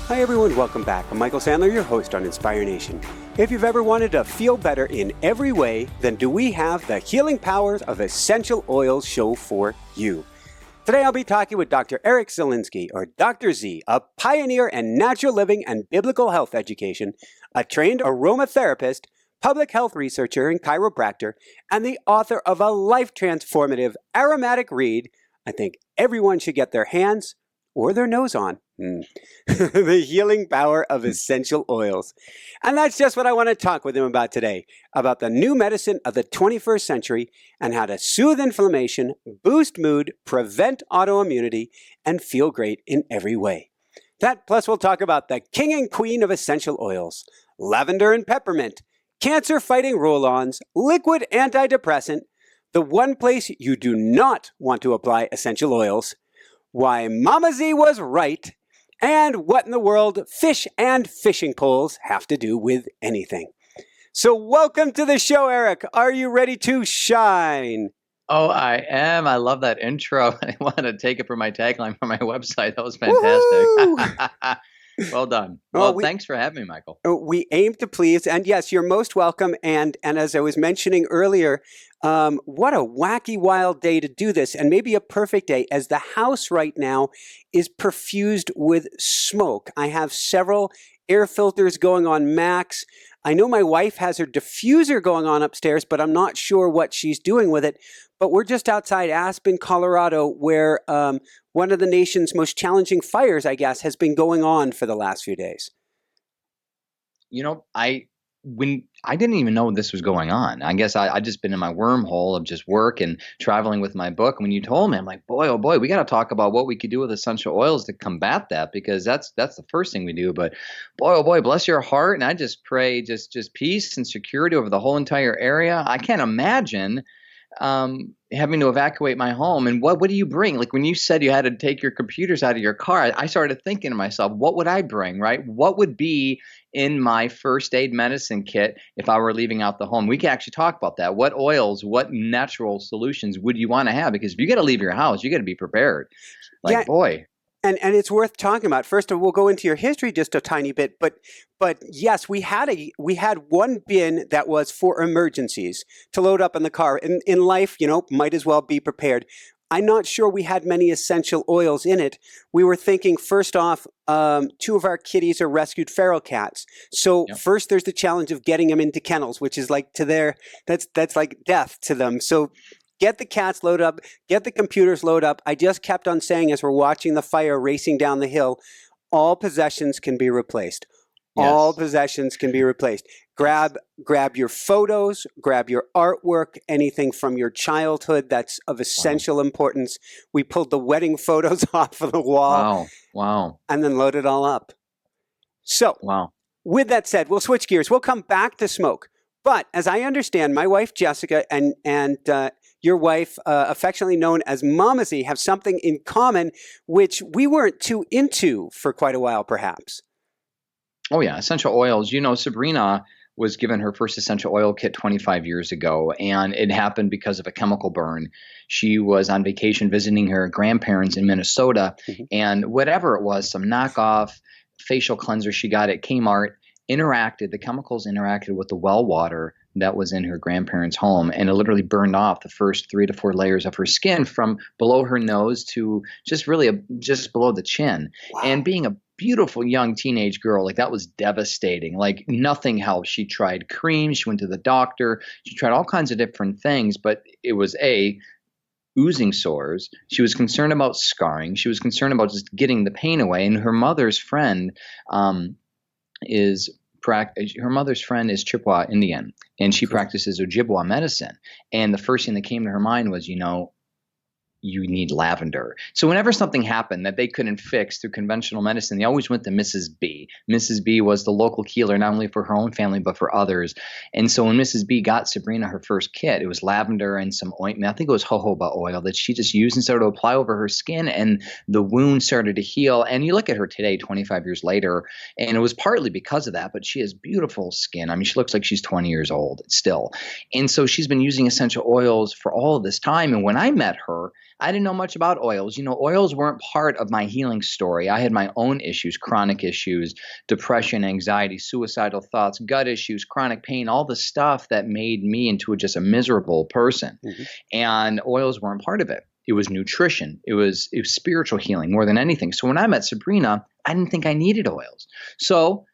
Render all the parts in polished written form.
Hi everyone, welcome back. I'm Michael Sandler, your host on Inspire Nation. If you've ever wanted to feel better in every way, then do we have the healing powers of essential oils show for you. Today I'll be talking with Dr. Eric Zielinski, or Dr. Z, a pioneer in natural living and biblical health education, a trained aromatherapist, public health researcher and chiropractor, and the author of a life-transformative aromatic read I think everyone should get their hands or their nose on. The healing power of essential oils. And that's just what I want to talk with him about today, about the new medicine of the 21st century and how to soothe inflammation, boost mood, prevent autoimmunity, and feel great in every way. That plus we'll talk about the king and queen of essential oils, lavender and peppermint, cancer-fighting roll-ons, liquid antidepressant, the one place you do not want to apply essential oils, why Mama Z was right, and what in the world fish and fishing poles have to do with anything. So welcome to the show, Eric. Are you ready to shine? Oh, I am. I love that intro. I want to take it for my tagline for my website. That was fantastic. Well done. Well, thanks for having me, Michael. We aim to please, and yes, you're most welcome. And as I was mentioning earlier, what a wacky, wild day to do this, and maybe a perfect day, as the house right now is perfused with smoke. I have several air filters going on max. I know my wife has her diffuser going on upstairs, but I'm not sure what she's doing with it. But we're just outside Aspen, Colorado, where one of the nation's most challenging fires, I guess, has been going on for the last few days. You know, I didn't even know this was going on. I guess I just been in my wormhole of just work and traveling with my book. When you told me, I'm like, boy, oh boy, we got to talk about what we could do with essential oils to combat that, because that's the first thing we do. But boy, oh boy, bless your heart. And I just pray just peace and security over the whole entire area. I can't imagine having to evacuate my home. And what do you bring? Like when you said you had to take your computers out of your car, I started thinking to myself, what would I bring, right? What would be in my first aid medicine kit if I were leaving out the home? We can actually talk about that. What oils, what natural solutions would you want to have? Because if you got to leave your house, you got to be prepared. Boy. And it's worth talking about. First of all, we'll go into your history just a tiny bit, but yes, we had one bin that was for emergencies to load up in the car. In life, might as well be prepared. I'm not sure we had many essential oils in it. We were thinking, first off, two of our kitties are rescued feral cats. So First there's the challenge of getting them into kennels, which is like that's like death to them. So get the cats loaded up, get the computers loaded up. I just kept on saying as we're watching the fire racing down the hill, all possessions can be replaced. Yes. All possessions can be replaced. Grab your photos, grab your artwork, anything from your childhood that's of essential importance. We pulled the wedding photos off of the wall. Wow. And then load it all up. So, with that said, we'll switch gears. We'll come back to smoke. But as I understand, my wife Jessica and your wife, affectionately known as Mama Z, have something in common, which we weren't too into for quite a while, perhaps. Oh, yeah. Essential oils. Sabrina was given her first essential oil kit 25 years ago, and it happened because of a chemical burn. She was on vacation visiting her grandparents in Minnesota, and whatever it was, some knockoff facial cleanser she got at Kmart, the chemicals interacted with the well water that was in her grandparents' home, and it literally burned off the first 3 to 4 layers of her skin from below her nose to just below the chin. Wow. And being a beautiful young teenage girl, that was devastating. Nothing helped. She tried cream, she went to the doctor, she tried all kinds of different things, but it was oozing sores. She was concerned about scarring. She was concerned about just getting the pain away. And her mother's friend is Chippewa Indian, and she practices Ojibwa medicine. And the first thing that came to her mind was, you need lavender. So whenever something happened that they couldn't fix through conventional medicine, they always went to Mrs. B. Mrs. B was the local healer, not only for her own family, but for others. And so when Mrs. B got Sabrina her first kit, it was lavender and some ointment. I think it was jojoba oil that she just used and started to apply over her skin, and the wound started to heal. And you look at her today, 25 years later, and it was partly because of that, but she has beautiful skin. I mean, she looks like she's 20 years old still. And so she's been using essential oils for all of this time. And when I met her, I didn't know much about oils. Oils weren't part of my healing story. I had my own issues, chronic issues, depression, anxiety, suicidal thoughts, gut issues, chronic pain, all the stuff that made me into just a miserable person. Mm-hmm. And oils weren't part of it. It was nutrition. It was spiritual healing more than anything. So when I met Sabrina, I didn't think I needed oils. So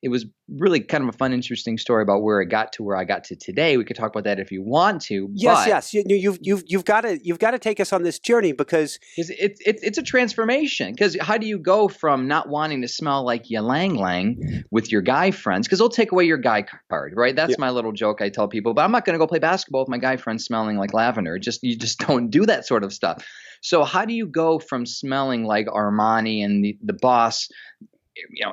it was really kind of a fun, interesting story about where I got to where I got to today. We could talk about that if you want to. Yes. You've got to take us on this journey because it's a transformation. Because how do you go from not wanting to smell like ylang lang with your guy friends? Because they'll take away your guy card, right? That's my little joke I tell people. But I'm not going to go play basketball with my guy friends smelling like lavender. You just don't do that sort of stuff. So how do you go from smelling like Armani and the Boss,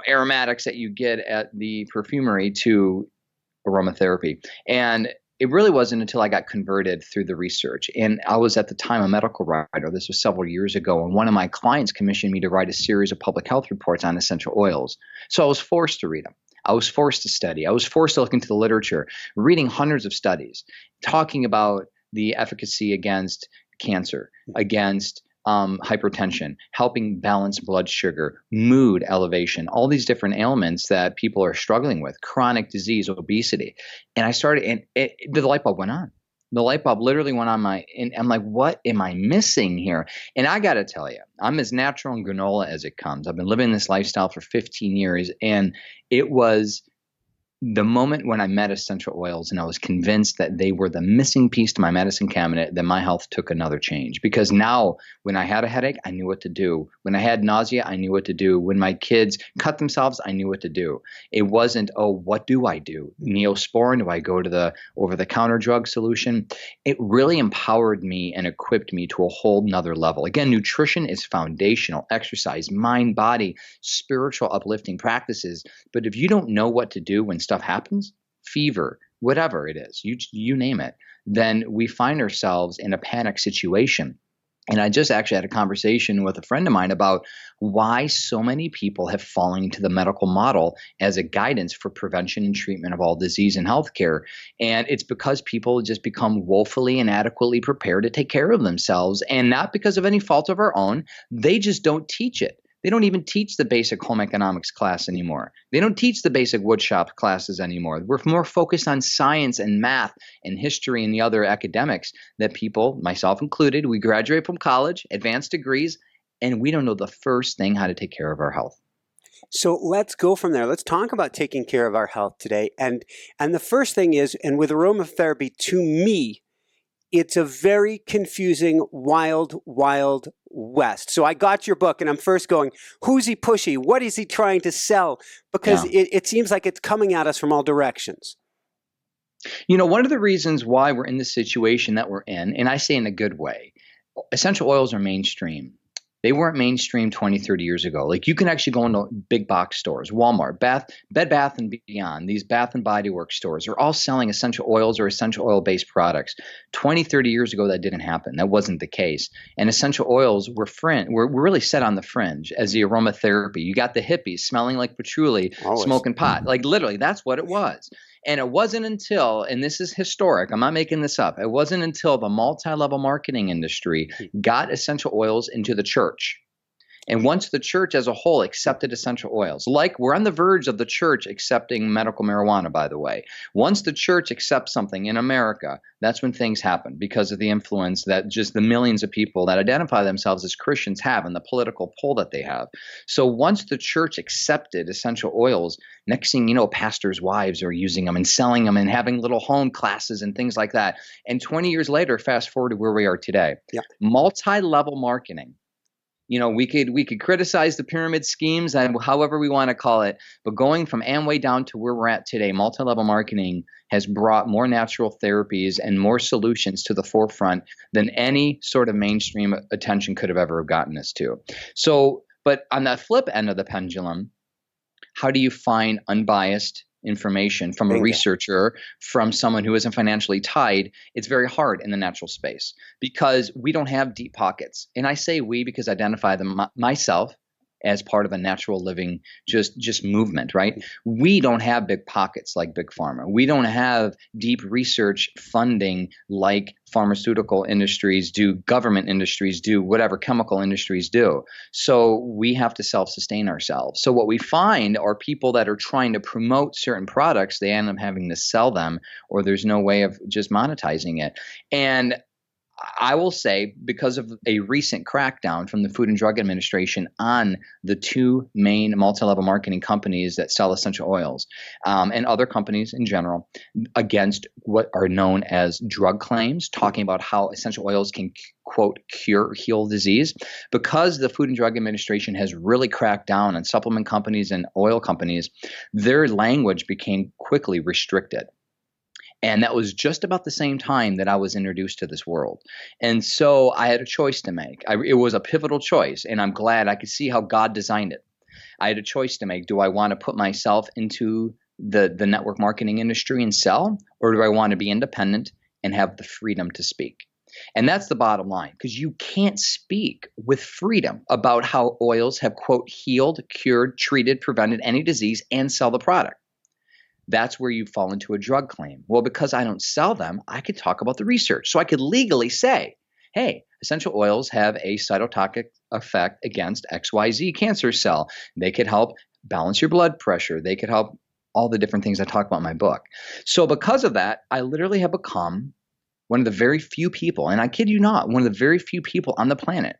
aromatics that you get at the perfumery to aromatherapy? And it really wasn't until I got converted through the research. And I was at the time a medical writer. This was several years ago. And one of my clients commissioned me to write a series of public health reports on essential oils. So I was forced to read them. I was forced to study. I was forced to look into the literature, reading hundreds of studies, talking about the efficacy against cancer, against hypertension, helping balance blood sugar, mood elevation, all these different ailments that people are struggling with, chronic disease, obesity. And I started, and the light bulb went on. The light bulb literally went on and I'm like, what am I missing here? And I got to tell you, I'm as natural and granola as it comes. I've been living this lifestyle for 15 years, and it was the moment when I met essential oils and I was convinced that they were the missing piece to my medicine cabinet, that my health took another change. Because now when I had a headache, I knew what to do. When I had nausea, I knew what to do. When my kids cut themselves, I knew what to do. It wasn't, oh, what do I do? Neosporin? Do I go to the over-the-counter drug solution? It really empowered me and equipped me to a whole nother level. Again, nutrition is foundational. Exercise, mind, body, spiritual uplifting practices. But if you don't know what to do when stuff happens, fever, whatever it is, you name it, then we find ourselves in a panic situation. And I just actually had a conversation with a friend of mine about why so many people have fallen into the medical model as a guidance for prevention and treatment of all disease in healthcare. And it's because people just become woefully inadequately prepared to take care of themselves, and not because of any fault of our own. They just don't teach it. They don't even teach the basic home economics class anymore. They don't teach the basic woodshop classes anymore. We're more focused on science and math and history and the other academics that people, myself included, we graduate from college, advanced degrees, and we don't know the first thing how to take care of our health. So let's go from there. Let's talk about taking care of our health today. And the first thing is, and with aromatherapy, to me, it's a very confusing, wild west. So I got your book and I'm first going, who's he pushy? What is he trying to sell? Because it seems like it's coming at us from all directions. One of the reasons why we're in the situation that we're in, and I say in a good way, essential oils are mainstream. They weren't mainstream 20, 30 years ago. Like, you can actually go into big box stores, Walmart, Bed Bath & Beyond, these Bath & Body Works stores are all selling essential oils or essential oil-based products. 20, 30 years ago, that didn't happen. That wasn't the case. And essential oils were really set on the fringe as the aromatherapy. You got the hippies smelling like patchouli, smoking pot. Like, literally, that's what it was. And it wasn't until, and this is historic, I'm not making this up, it wasn't until the multi-level marketing industry got essential oils into the church. And once the church as a whole accepted essential oils, like we're on the verge of the church accepting medical marijuana, by the way. Once the church accepts something in America, that's when things happen, because of the influence that just the millions of people that identify themselves as Christians have and the political pull that they have. So once the church accepted essential oils, next thing you know, pastors' wives are using them and selling them and having little home classes and things like that. And 20 years later, fast forward to where we are today. Yeah. Multi-level marketing. We could criticize the pyramid schemes and however we want to call it, but going from Amway down to where we're at today, multi-level marketing has brought more natural therapies and more solutions to the forefront than any sort of mainstream attention could have ever gotten us to. So, but on that flip end of the pendulum, how do you find unbiased information from a researcher, from someone who isn't financially tied? It's very hard in the natural space because we don't have deep pockets. And I say we because I identify them myself. as part of a natural living, just movement, right? We don't have big pockets like big pharma. We don't have deep research funding like pharmaceutical industries do, government industries do, whatever chemical industries do. So we have to self-sustain ourselves. So what we find are people that are trying to promote certain products, they end up having to sell them, or there's no way of just monetizing it. And I will say, because of a recent crackdown from the Food and Drug Administration on the two main multi-level marketing companies that sell essential oils, and other companies in general, against what are known as drug claims, talking about how essential oils can, quote, cure, heal disease, because the Food and Drug Administration has really cracked down on supplement companies and oil companies, their language became quickly restricted. And that was just about the same time that I was introduced to this world. And so I had a choice to make. It was a pivotal choice, and I'm glad I could see how God designed it. I had a choice to make. Do I want to put myself into the network marketing industry and sell, or do I want to be independent and have the freedom to speak? And that's the bottom line, because you can't speak with freedom about how oils have, quote, healed, cured, treated, prevented any disease and sell the product. That's where you fall into a drug claim. Well, because I don't sell them, I could talk about the research. So I could legally say, hey, essential oils have a cytotoxic effect against XYZ cancer cell. They could help balance your blood pressure. They could help all the different things I talk about in my book. So because of that, I literally have become one of the very few people, and I kid you not, one of the very few people on the planet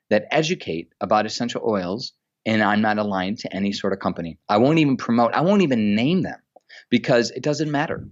that educate about essential oils, and I'm not aligned to any sort of company. I won't even promote, I won't even name them, because it doesn't matter.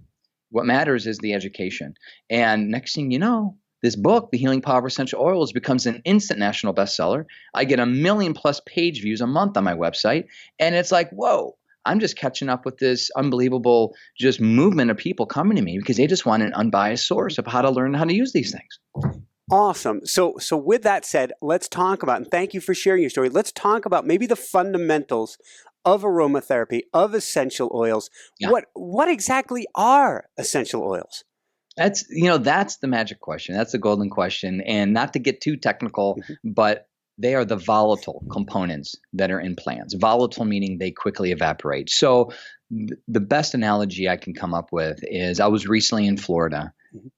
What matters is the education. And next thing you know, this book, The Healing Power of Essential Oils, becomes an instant national bestseller. I get 1 million+ page views a month on my website. And it's like, whoa, I'm just catching up with this unbelievable just movement of people coming to me because they just want an unbiased source of how to learn how to use these things. Awesome. So with that said, let's talk about, and thank you for sharing your story. Let's talk about maybe the fundamentals of aromatherapy, of essential oils. Yeah. What exactly are essential oils? That's the magic question. That's the golden question. And not to get too technical, but they are the volatile components that are in plants. Volatile meaning they quickly evaporate. So the best analogy I can come up with is I was recently in Florida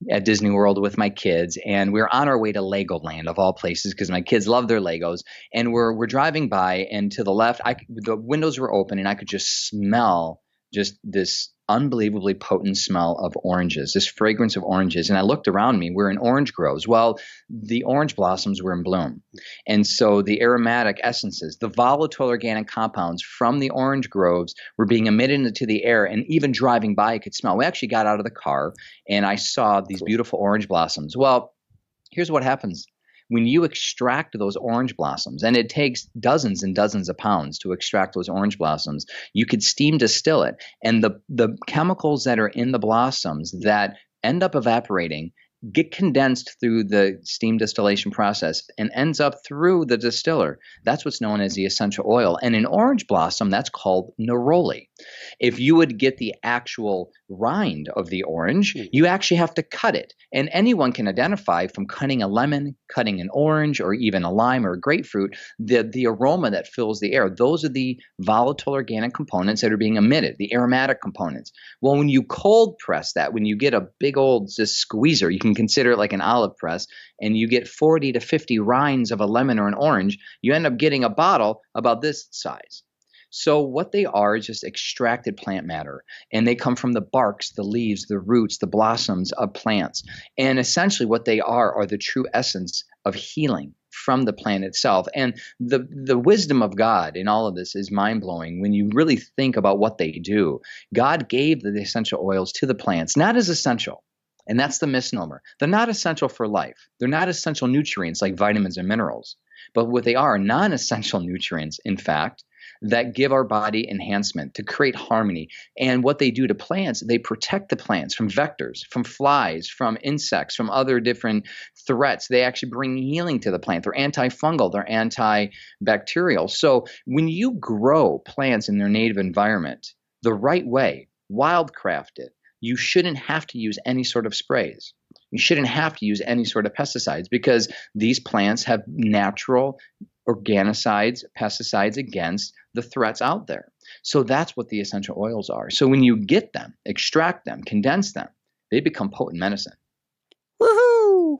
at Disney World with my kids, and we were on our way to Legoland of all places because my kids love their Legos. And we're driving by, and to the left, the windows were open, and I could just smell just this unbelievably potent smell of oranges, this fragrance of oranges. And I looked around me, we're in orange groves. Well, the orange blossoms were in bloom. And so the aromatic essences, the volatile organic compounds from the orange groves were being emitted into the air, and even driving by, I could smell. We actually got out of the car and I saw these beautiful orange blossoms. Well, here's what happens. When you extract those orange blossoms, and it takes dozens and dozens of pounds to extract those orange blossoms, you could steam distill it. And the chemicals that are in the blossoms that end up evaporating get condensed through the steam distillation process and ends up through the distiller. That's what's known as the essential oil. And in orange blossom, that's called neroli. If you would get the actual rind of the orange, you actually have to cut it. And anyone can identify from cutting a lemon, cutting an orange, or even a lime or a grapefruit, the aroma that fills the air. Those are the volatile organic components that are being emitted, the aromatic components. Well, when you cold press that, when you get a big old just squeezer, you can consider it like an olive press, and you get 40 to 50 rinds of a lemon or an orange, you end up getting a bottle about this size. So what they are is just extracted plant matter, and they come from the barks, the leaves, the roots, the blossoms of plants. And essentially what they are the true essence of healing from the plant itself. And the wisdom of God in all of this is mind-blowing when you really think about what they do. God gave the essential oils to the plants, not as essential. And that's the misnomer. They're not essential for life. They're not essential nutrients like vitamins and minerals. But what they are non-essential nutrients, in fact, that give our body enhancement to create harmony. And what they do to plants, they protect the plants from vectors, from flies, from insects, from other different threats. They actually bring healing to the plant. They're antifungal, they're antibacterial. So when you grow plants in their native environment the right way, wildcrafted, you shouldn't have to use any sort of sprays. You shouldn't have to use any sort of pesticides because these plants have natural organicides, pesticides against the threats out there. So that's what the essential oils are. So when you get them, extract them, condense them, they become potent medicine. Woohoo!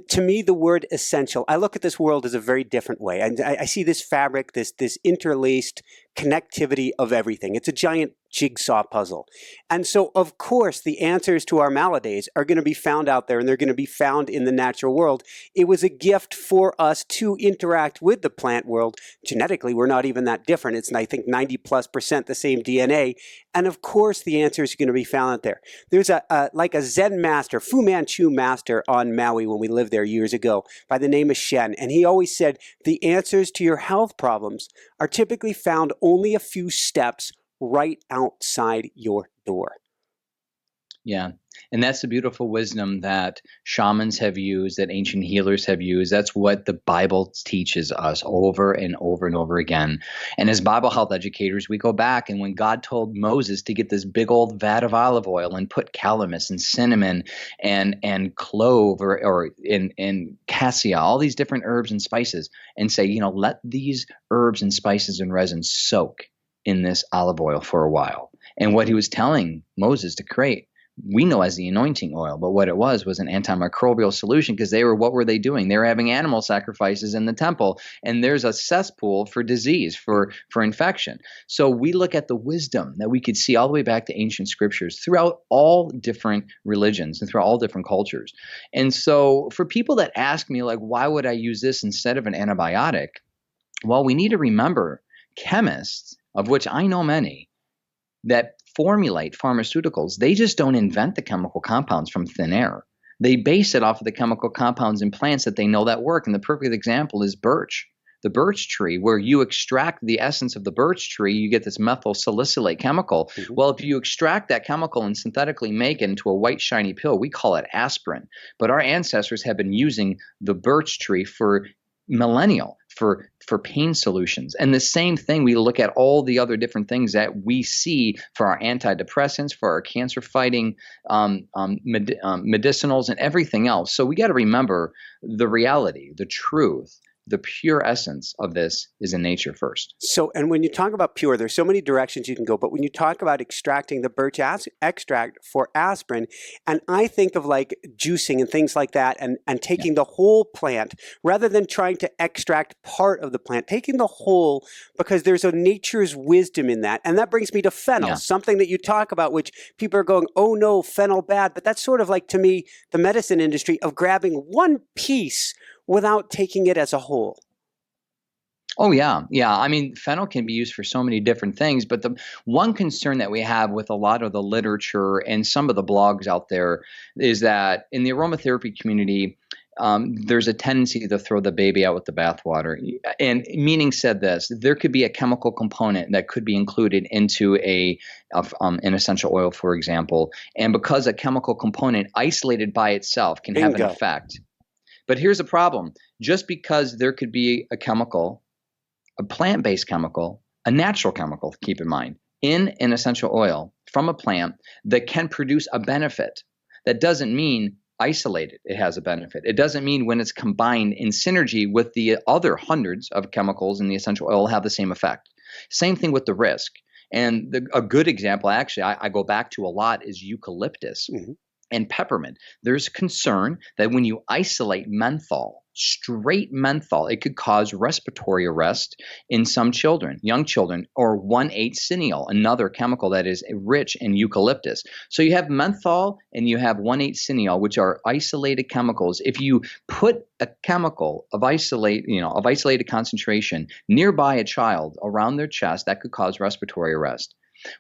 To me, the word essential, I look at this world as a very different way. I see this fabric, this interlaced connectivity of everything. It's a giant jigsaw puzzle. And so, of course, the answers to our maladies are going to be found out there, and they're going to be found in the natural world. It was a gift for us to interact with the plant world. Genetically, we're not even that different. It's, I think, 90+% the same DNA. And of course, the answers are going to be found out there. There's like a Zen master, Fu Manchu master on Maui when we lived there years ago by the name of Shen. And he always said, the answers to your health problems are typically found only a few steps right outside your door. Yeah. And that's the beautiful wisdom that shamans have used, that ancient healers have used. That's what the Bible teaches us over and over and over again. And as Bible health educators, we go back, and when God told Moses to get this big old vat of olive oil and put calamus and cinnamon and clove or cassia, all these different herbs and spices, and say, let these herbs and spices and resins soak in this olive oil for a while. And what he was telling Moses to create, we know as the anointing oil, but what it was an antimicrobial solution, because what were they doing? They were having animal sacrifices in the temple, and there's a cesspool for disease, for infection. So we look at the wisdom that we could see all the way back to ancient scriptures throughout all different religions and throughout all different cultures. And so for people that ask me, like, why would I use this instead of an antibiotic? Well, we need to remember chemists, of which I know many, that formulate pharmaceuticals, they just don't invent the chemical compounds from thin air. They base it off of the chemical compounds in plants that they know that work. And the perfect example is birch. The birch tree, where you extract the essence of the birch tree, you get this methyl salicylate chemical. Mm-hmm. Well, if you extract that chemical and synthetically make it into a white shiny pill, we call it aspirin. But our ancestors have been using the birch tree for millennial, for pain solutions. And the same thing, we look at all the other different things that we see for our antidepressants, for our cancer fighting medicinals and everything else. So we got to remember the reality, the truth. The pure essence of this is in nature first. So, and when you talk about pure, there's so many directions you can go, but when you talk about extracting the birch extract for aspirin, and I think of like juicing and things like that, and taking the whole plant, rather than trying to extract part of the plant, taking the whole, because there's a nature's wisdom in that. And that brings me to fennel, something that you talk about, which people are going, oh no, fennel bad, but that's sort of like, to me, the medicine industry of grabbing one piece without taking it as a whole. Oh, yeah. Yeah. I mean, fennel can be used for so many different things, but the one concern that we have with a lot of the literature and some of the blogs out there is that in the aromatherapy community, there's a tendency to throw the baby out with the bathwater. And meaning said this, there could be a chemical component that could be included into an essential oil, for example. And because a chemical component isolated by itself can have an effect. But here's the problem. Just because there could be a chemical, a plant-based chemical, a natural chemical, keep in mind, in an essential oil from a plant that can produce a benefit, that doesn't mean isolated it has a benefit. It doesn't mean when it's combined in synergy with the other hundreds of chemicals in the essential oil will have the same effect. Same thing with the risk. And a good example, actually, I go back to a lot is eucalyptus. Mm-hmm. And peppermint. There's concern that when you isolate menthol, straight menthol, it could cause respiratory arrest in some children, young children, or 1,8-cineol, another chemical that is rich in eucalyptus. So you have menthol and you have 1,8-cineol, which are isolated chemicals. If you put a chemical of isolated concentration nearby a child around their chest, that could cause respiratory arrest.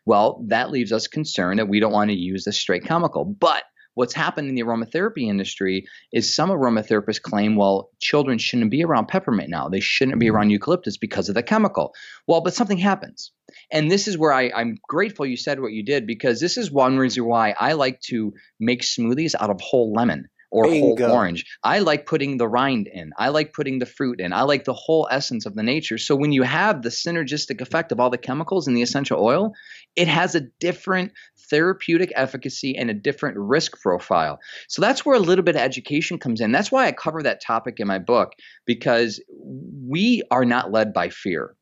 Well, that leaves us concerned that we don't want to use a straight chemical. But what's happened in the aromatherapy industry is some aromatherapists claim, well, children shouldn't be around peppermint now. They shouldn't be around eucalyptus because of the chemical. Well, but something happens. And this is where I'm grateful you said what you did, because this is one reason why I like to make smoothies out of whole lemon. or whole Bingo. orange. I like putting the rind in. I like putting the fruit in. I like the whole essence of the nature. So when you have the synergistic effect of all the chemicals in the essential oil, it has a different therapeutic efficacy and a different risk profile. So that's where a little bit of education comes in. That's why I cover that topic in my book, because we are not led by fear.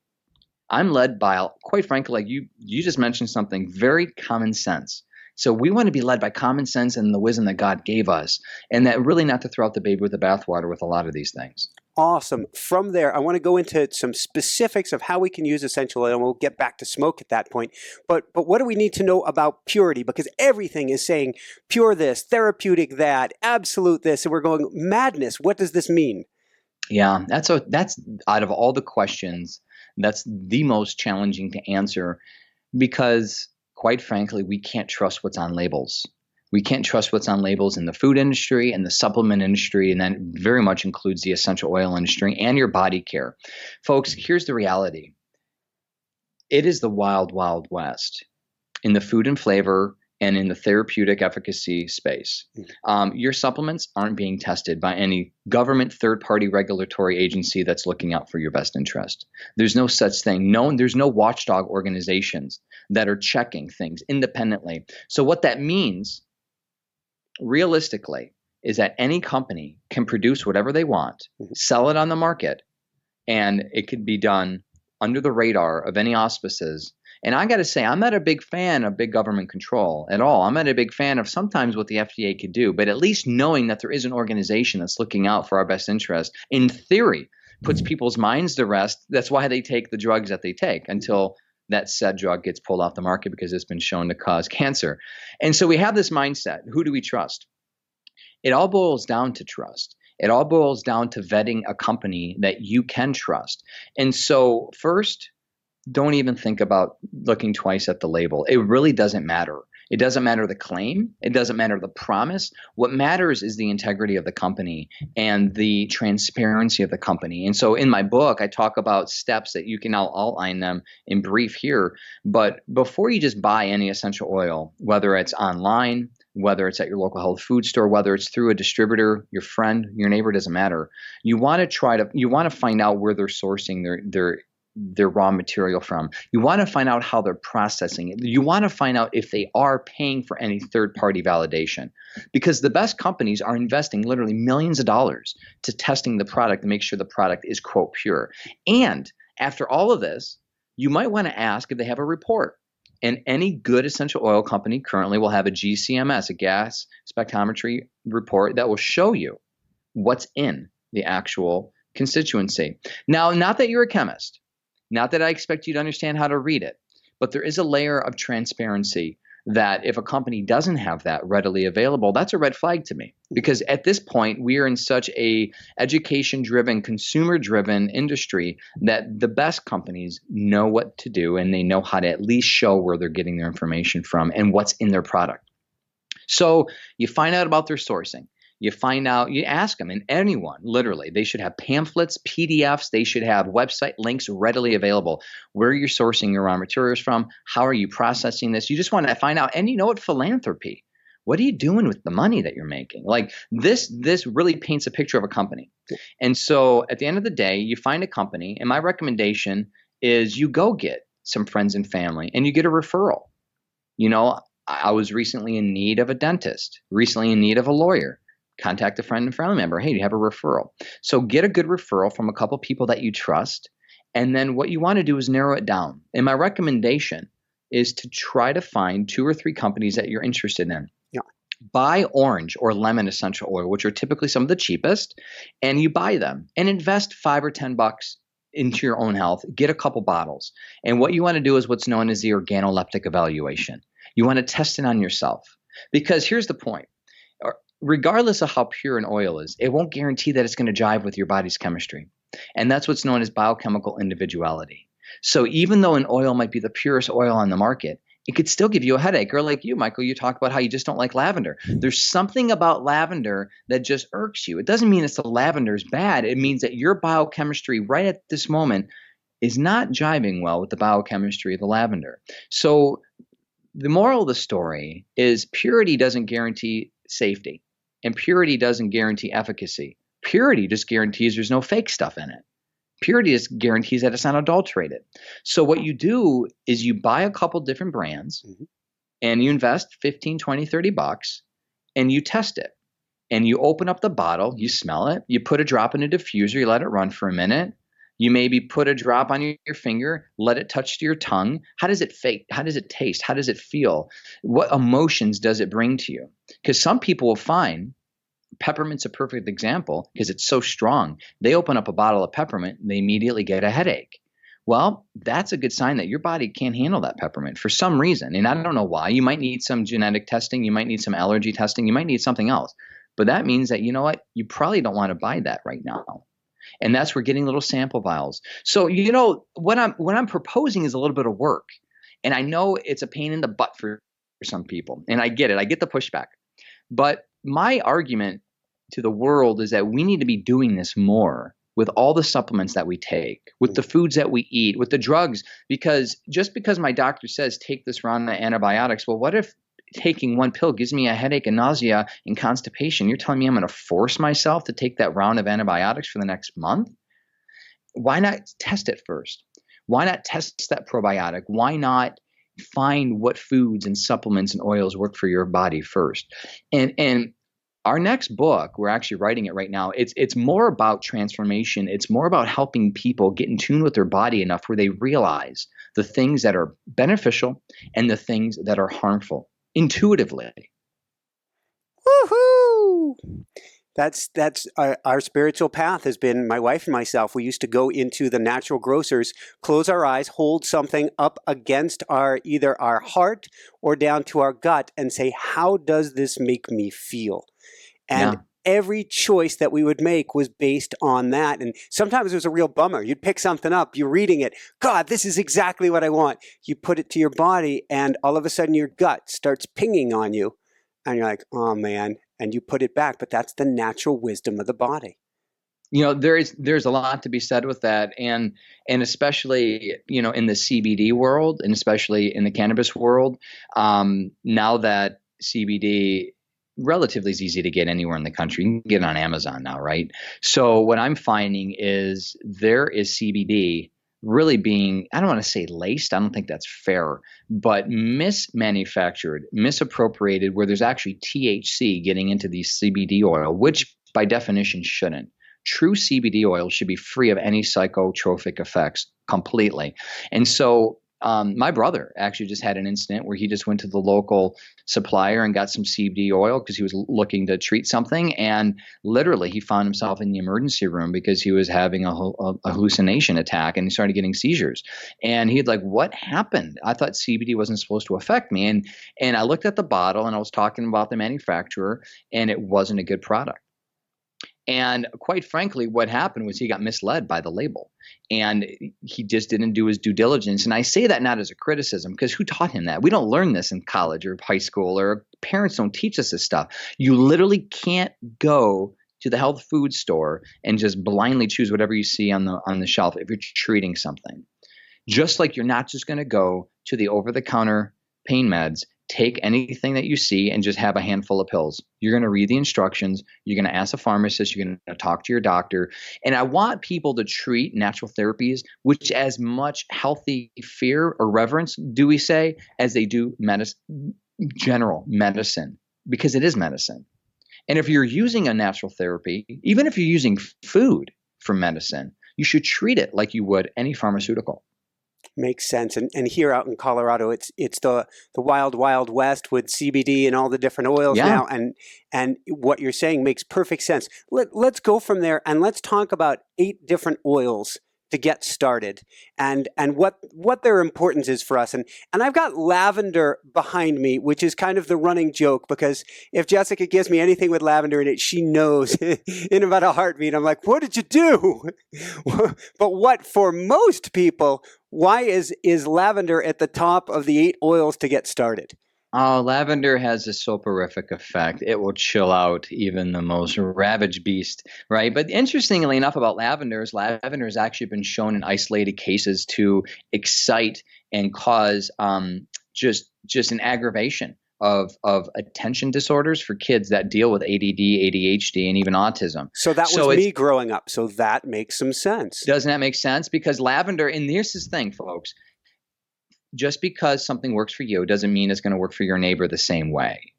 I'm led by, quite frankly, like you just mentioned something very common sense. So we want to be led by common sense and the wisdom that God gave us, and that really not to throw out the baby with the bathwater with a lot of these things. Awesome. From there, I want to go into some specifics of how we can use essential oil, and we'll get back to smoke at that point. But what do we need to know about purity? Because everything is saying pure this, therapeutic that, absolute this, and we're going madness. What does this mean? Yeah, that's out of all the questions, that's the most challenging to answer, because quite frankly, we can't trust what's on labels. We can't trust what's on labels in the food industry and the supplement industry, and that very much includes the essential oil industry and your body care. Folks, here's the reality. It is the wild, wild west in the food and flavor and in the therapeutic efficacy space. Your supplements aren't being tested by any government third-party regulatory agency that's looking out for your best interest. There's no such thing. There's no watchdog organizations that are checking things independently. So what that means, realistically, is that any company can produce whatever they want, sell it on the market, and it could be done under the radar of any auspices. And I got to say, I'm not a big fan of big government control at all. I'm not a big fan of sometimes what the FDA could do, but at least knowing that there is an organization that's looking out for our best interest, in theory, puts people's minds to rest. That's why they take the drugs that they take until that said drug gets pulled off the market because it's been shown to cause cancer. And so we have this mindset. Who do we trust? It all boils down to trust. It all boils down to vetting a company that you can trust. And so first, don't even think about looking twice at the label. It really doesn't matter. It doesn't matter the claim. It doesn't matter the promise. What matters is the integrity of the company and the transparency of the company. And so in my book, I talk about steps that you can, I'll outline them in brief here. But before you just buy any essential oil, whether it's online, whether it's at your local health food store, whether it's through a distributor, your friend, your neighbor, doesn't matter. You want to find out where they're sourcing their raw material from. You want to find out how they're processing it. You want to find out if they are paying for any third-party validation, because the best companies are investing literally millions of dollars to testing the product to make sure the product is, quote, pure. And after all of this, you might want to ask if they have a report. And any good essential oil company currently will have a GCMS, a gas spectrometry report that will show you what's in the actual constituency. Now, not that you're a chemist, not that I expect you to understand how to read it, but there is a layer of transparency that if a company doesn't have that readily available, that's a red flag to me. Because at this point, we are in such a education-driven, consumer-driven industry that the best companies know what to do, and they know how to at least show where they're getting their information from and what's in their product. So you find out about their sourcing. You find out, you ask them, and anyone, literally, they should have pamphlets, PDFs, they should have website links readily available. Where you're sourcing your raw materials from, how are you processing this? You just want to find out. And you know what? Philanthropy. What are you doing with the money that you're making? Like this really paints a picture of a company. And so at the end of the day, you find a company, and my recommendation is you go get some friends and family, and you get a referral. You know, I was recently in need of a dentist, recently in need of a lawyer. Contact a friend and family member. Hey, do you have a referral? So get a good referral from a couple people that you trust. And then what you want to do is narrow it down. And my recommendation is to try to find 2 or 3 companies that you're interested in. Yeah. Buy orange or lemon essential oil, which are typically some of the cheapest, and you buy them and invest $5 or $10 into your own health. Get a couple bottles. And what you want to do is what's known as the organoleptic evaluation. You want to test it on yourself, because here's the point. Regardless of how pure an oil is, it won't guarantee that it's going to jive with your body's chemistry. And that's what's known as biochemical individuality. So even though an oil might be the purest oil on the market, it could still give you a headache. Or like you, Michael, you talk about how you just don't like lavender. There's something about lavender that just irks you. It doesn't mean it's the lavender is bad. It means that your biochemistry right at this moment is not jiving well with the biochemistry of the lavender. So the moral of the story is purity doesn't guarantee safety. And purity doesn't guarantee efficacy. Purity just guarantees there's no fake stuff in it. Purity just guarantees that it's not adulterated. So what you do is you buy a couple different brands and you invest 15, 20, 30 bucks and you test it. And you open up the bottle, you smell it, you put a drop in a diffuser, you let it run for a minute. You maybe put a drop on your finger, let it touch to your tongue. How does it fake? How does it taste? How does it feel? What emotions does it bring to you? Because some people will find peppermint's a perfect example because it's so strong. They open up a bottle of peppermint and they immediately get a headache. Well, that's a good sign that your body can't handle that peppermint for some reason. And I don't know why. You might need some genetic testing. You might need some allergy testing. You might need something else. But that means that, you know what? You probably don't want to buy that right now. And that's where getting little sample vials. So, you know, what I'm proposing is a little bit of work. And I know it's a pain in the butt for some people. And I get it. I get the pushback. But my argument to the world is that we need to be doing this more with all the supplements that we take, with the foods that we eat, with the drugs, because just because my doctor says take this round of antibiotics, well, what if taking one pill gives me a headache and nausea and constipation? You're telling me I'm going to force myself to take that round of antibiotics for the next month? Why not test it first? Why not test that probiotic? Why not find what foods and supplements and oils work for your body first? And our next book, we're actually writing it right now. It's more about transformation. It's more about helping people get in tune with their body enough where they realize the things that are beneficial and the things that are harmful intuitively. Woohoo! That's our spiritual path has been, my wife and myself, we used to go into the natural grocers, close our eyes, hold something up against either our heart or down to our gut and say, how does this make me feel? And every choice that we would make was based on that. And sometimes it was a real bummer. You'd pick something up, you're reading it. God, this is exactly what I want. You put it to your body and all of a sudden your gut starts pinging on you. And you're like, oh man. And you put it back. But that's the natural wisdom of the body. You know, there's a lot to be said with that. And especially, you know, in the CBD world and especially in the cannabis world, now that CBD relatively is easy to get anywhere in the country. You can get it on Amazon now, right? So what I'm finding is there is CBD really being, I don't want to say laced, I don't think that's fair, but mismanufactured, misappropriated, where there's actually THC getting into the CBD oil, which by definition shouldn't. True CBD oil should be free of any psychotropic effects completely. And so my brother actually just had an incident where he just went to the local supplier and got some CBD oil because he was looking to treat something. And literally he found himself in the emergency room because he was having a hallucination attack and he started getting seizures. And he'd like, what happened? I thought CBD wasn't supposed to affect me. And I looked at the bottle and I was talking about the manufacturer and it wasn't a good product. And quite frankly, what happened was he got misled by the label and he just didn't do his due diligence. And I say that not as a criticism because who taught him that? We don't learn this in college or high school, or parents don't teach us this stuff. You literally can't go to the health food store and just blindly choose whatever you see on the shelf if you're treating something. Just like you're not just going to go to the over-the-counter pain meds, take anything that you see and just have a handful of pills. You're going to read the instructions. You're going to ask a pharmacist. You're going to talk to your doctor. And I want people to treat natural therapies with as much healthy fear or reverence, do we say, as they do general medicine, because it is medicine. And if you're using a natural therapy, even if you're using food for medicine, you should treat it like you would any pharmaceutical. Makes sense. And here out in Colorado, it's the wild, wild west with CBD and all the different oils now. And what you're saying makes perfect sense. Let's go from there and let's talk about 8 different oils to get started and what their importance is for us. And I've got lavender behind me, which is kind of the running joke, because if Jessica gives me anything with lavender in it, she knows in about a heartbeat. I'm like, what did you do? But what for most people, why is lavender at the top of the 8 oils to get started? Oh, lavender has a soporific effect. It will chill out even the most ravaged beast, right? But interestingly enough about lavender has actually been shown in isolated cases to excite and cause just an aggravation of attention disorders for kids that deal with ADD, ADHD, and even autism. So that was me growing up. So that makes some sense. Doesn't that make sense? Because lavender, and here's the thing, folks, just because something works for you doesn't mean it's going to work for your neighbor the same way.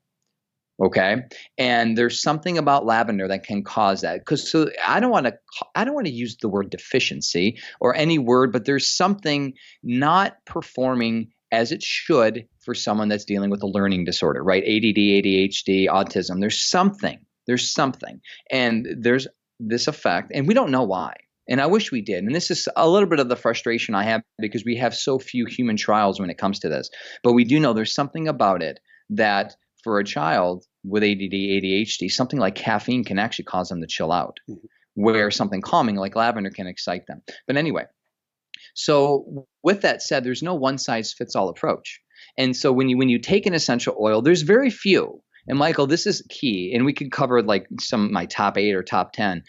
Okay. And there's something about lavender that can cause that. Because so I don't want to use the word deficiency or any word, but there's something not performing as it should for someone that's dealing with a learning disorder, right? ADD, ADHD, autism. There's something, and there's this effect, and we don't know why. And I wish we did. And this is a little bit of the frustration I have because we have so few human trials when it comes to this. But we do know there's something about it that for a child with ADD, ADHD, something like caffeine can actually cause them to chill out, where something calming like lavender can excite them. But anyway, so with that said, there's no one size fits all approach. And so when you take an essential oil, there's very few. And Michael, this is key, and we could cover like some of my top 8 or top 10,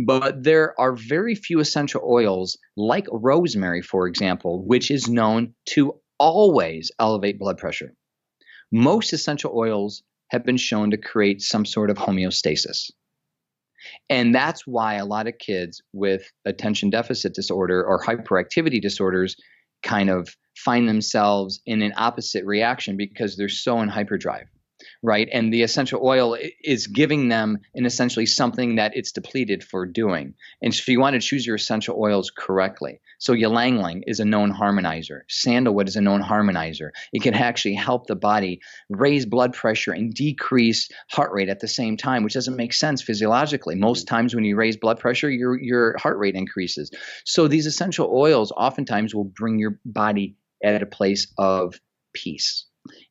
but there are very few essential oils like rosemary, for example, which is known to always elevate blood pressure. Most essential oils have been shown to create some sort of homeostasis. And that's why a lot of kids with attention deficit disorder or hyperactivity disorders kind of find themselves in an opposite reaction because they're so in hyperdrive, right? And the essential oil is giving them essentially something that it's depleted for doing. And so you want to choose your essential oils correctly. So ylang ylang is a known harmonizer. Sandalwood is a known harmonizer. It can actually help the body raise blood pressure and decrease heart rate at the same time, which doesn't make sense physiologically. Most times when you raise blood pressure, your heart rate increases. So these essential oils oftentimes will bring your body at a place of peace.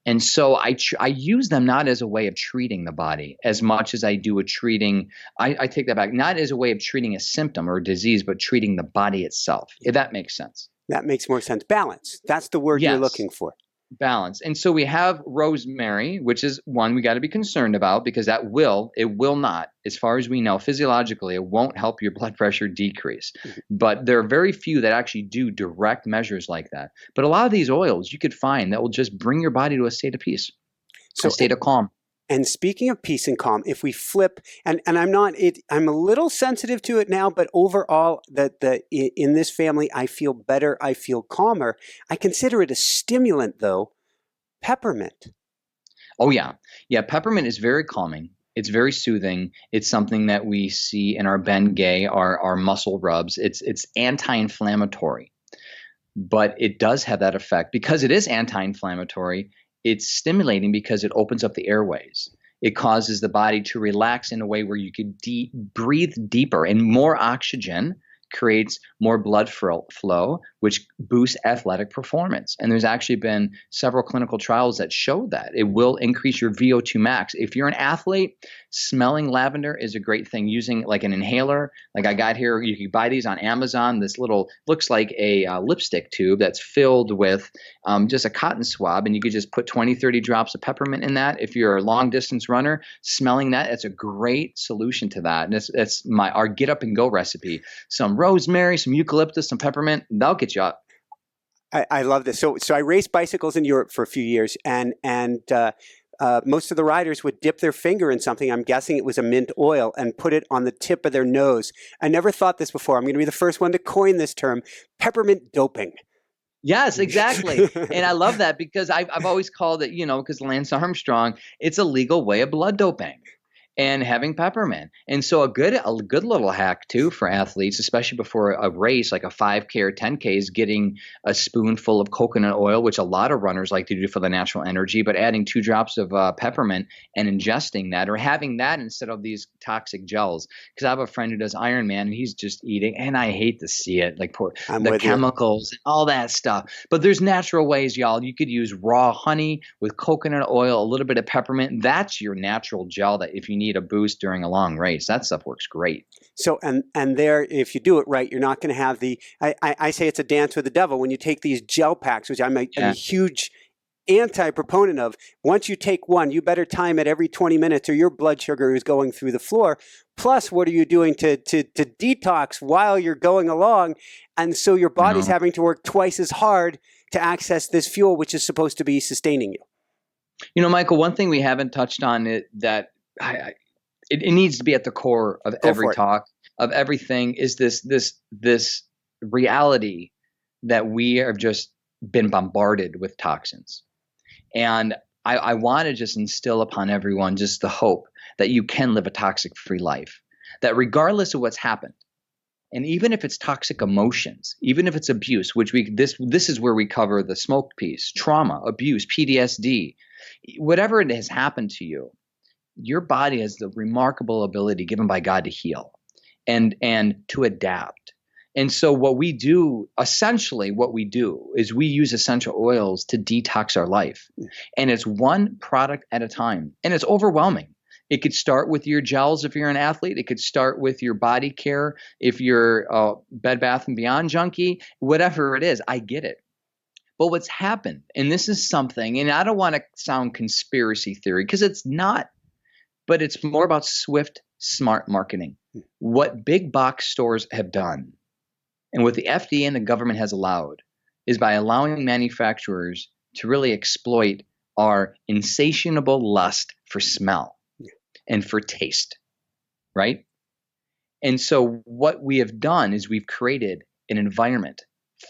And so I use them not as a way of treating the body as much as I do a treating, I take that back, not as a way of treating a symptom or a disease, but treating the body itself, if that makes sense. That makes more sense. Balance. That's the word you're looking for. Balance. And so we have rosemary, which is one we got to be concerned about because it will not, as far as we know, physiologically, it won't help your blood pressure decrease. But there are very few that actually do direct measures like that. But a lot of these oils you could find that will just bring your body to a state of peace, a state of calm. And speaking of peace and calm, if we flip, and I'm a little sensitive to it now, but overall, in this family, I feel better, I feel calmer. I consider it a stimulant, though. Peppermint. Oh yeah, peppermint is very calming. It's very soothing. It's something that we see in our Bengay, our muscle rubs. It's anti-inflammatory, but it does have that effect because it is anti-inflammatory. It's stimulating because it opens up the airways. It causes the body to relax in a way where you could breathe deeper, and more oxygen creates more blood flow, which boosts athletic performance. And there's actually been several clinical trials that show that it will increase your VO2 max. If you're an athlete, smelling lavender is a great thing. Using like an inhaler, like I got here, you can buy these on Amazon. This little looks like a lipstick tube that's filled with just a cotton swab, and you could just put 20, 30 drops of peppermint in that. If you're a long distance runner, smelling that, it's a great solution to that. And that's our get up and go recipe. Some rosemary, some eucalyptus, some peppermint, that'll get you up. I love this. So I raced bicycles in Europe for a few years, and most of the riders would dip their finger in something. I'm guessing it was a mint oil, and put it on the tip of their nose. I never thought this before. I'm going to be the first one to coin this term: peppermint doping. Yes, exactly. And I love that because I've always called it, because Lance Armstrong, it's a legal way of blood doping. And having peppermint. And so a good little hack too for athletes, especially before a race like a 5K or 10K, is getting a spoonful of coconut oil, which a lot of runners like to do for the natural energy, but adding 2 drops of peppermint and ingesting that, or having that instead of these toxic gels. Because I have a friend who does Ironman and he's just eating, and I hate to see it, like the chemicals and all that stuff. But there's natural ways, y'all. You could use raw honey with coconut oil, a little bit of peppermint. That's your natural gel that if you need a boost during a long race, that stuff works great. So and there, if you do it right, you're not going to have I say it's a dance with the devil when you take these gel packs, which I'm a huge anti-proponent of. Once you take one, you better time it every 20 minutes or your blood sugar is going through the floor. Plus, what are you doing to detox while you're going along? And so your body's having to work twice as hard to access this fuel, which is supposed to be sustaining you. Michael, one thing we haven't touched on it needs to be at the core of every talk, of everything, is this reality that we have just been bombarded with toxins. And I want to just instill upon everyone just the hope that you can live a toxic-free life, that regardless of what's happened, and even if it's toxic emotions, even if it's abuse, which this is where we cover the smoke piece, trauma, abuse, PTSD, whatever it has happened to you, your body has the remarkable ability given by God to heal and to adapt. And so essentially what we do is we use essential oils to detox our life. And it's one product at a time. And it's overwhelming. It could start with your gels if you're an athlete. It could start with your body care if you're a Bed Bath & Beyond junkie, whatever it is. I get it. But what's happened, and this is something, and I don't want to sound conspiracy theory because it's not, but it's more about swift, smart marketing. What big box stores have done and what the FDA and the government has allowed is by allowing manufacturers to really exploit our insatiable lust for smell and for taste, right? And so what we have done is we've created an environment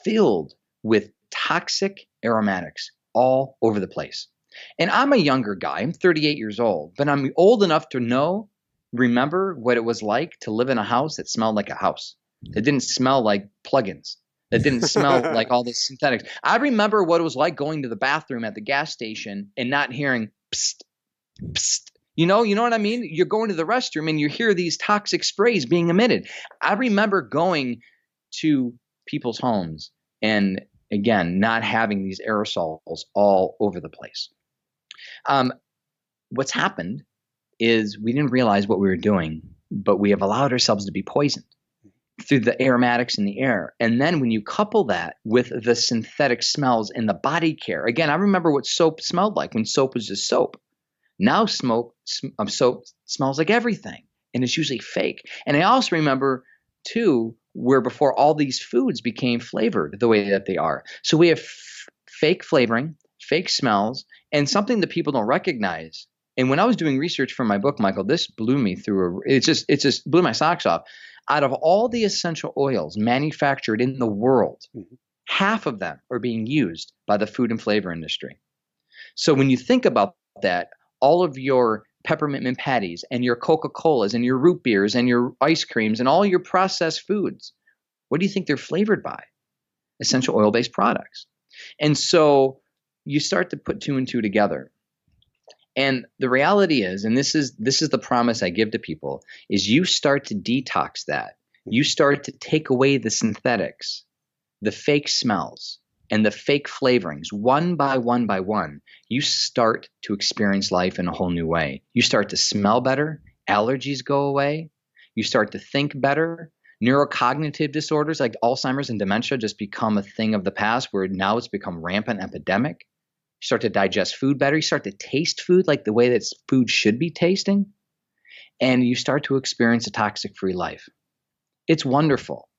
filled with toxic aromatics all over the place. And I'm a younger guy. I'm 38 years old, but I'm old enough to remember what it was like to live in a house that smelled like a house. It didn't smell like plugins. It didn't smell like all this synthetics. I remember what it was like going to the bathroom at the gas station and not hearing psst, psst. You know what I mean? You're going to the restroom and you hear these toxic sprays being emitted. I remember going to people's homes and, again, not having these aerosols all over the place. What's happened is we didn't realize what we were doing, but we have allowed ourselves to be poisoned through the aromatics in the air. And then when you couple that with the synthetic smells in the body care, again, I remember what soap smelled like when soap was just soap. Now soap smells like everything, and it's usually fake. And I also remember, too, where before all these foods became flavored the way that they are. So we have fake flavoring, fake smells, and something that people don't recognize. And when I was doing research for my book, Michael, this blew me through. It just blew my socks off. Out of all the essential oils manufactured in the world, half of them are being used by the food and flavor industry. So when you think about that, all of your peppermint mint patties and your Coca-Colas and your root beers and your ice creams and all your processed foods, what do you think they're flavored by? Essential oil-based products. And so you start to put two and two together. And the reality is, and this is the promise I give to people, is you start to detox that. You start to take away the synthetics, the fake smells, and the fake flavorings one by one by one. You start to experience life in a whole new way. You start to smell better. Allergies go away. You start to think better. Neurocognitive disorders like Alzheimer's and dementia just become a thing of the past, where now it's become rampant epidemic. You start to digest food better. You start to taste food like the way that food should be tasting. And you start to experience a toxic-free life. It's wonderful.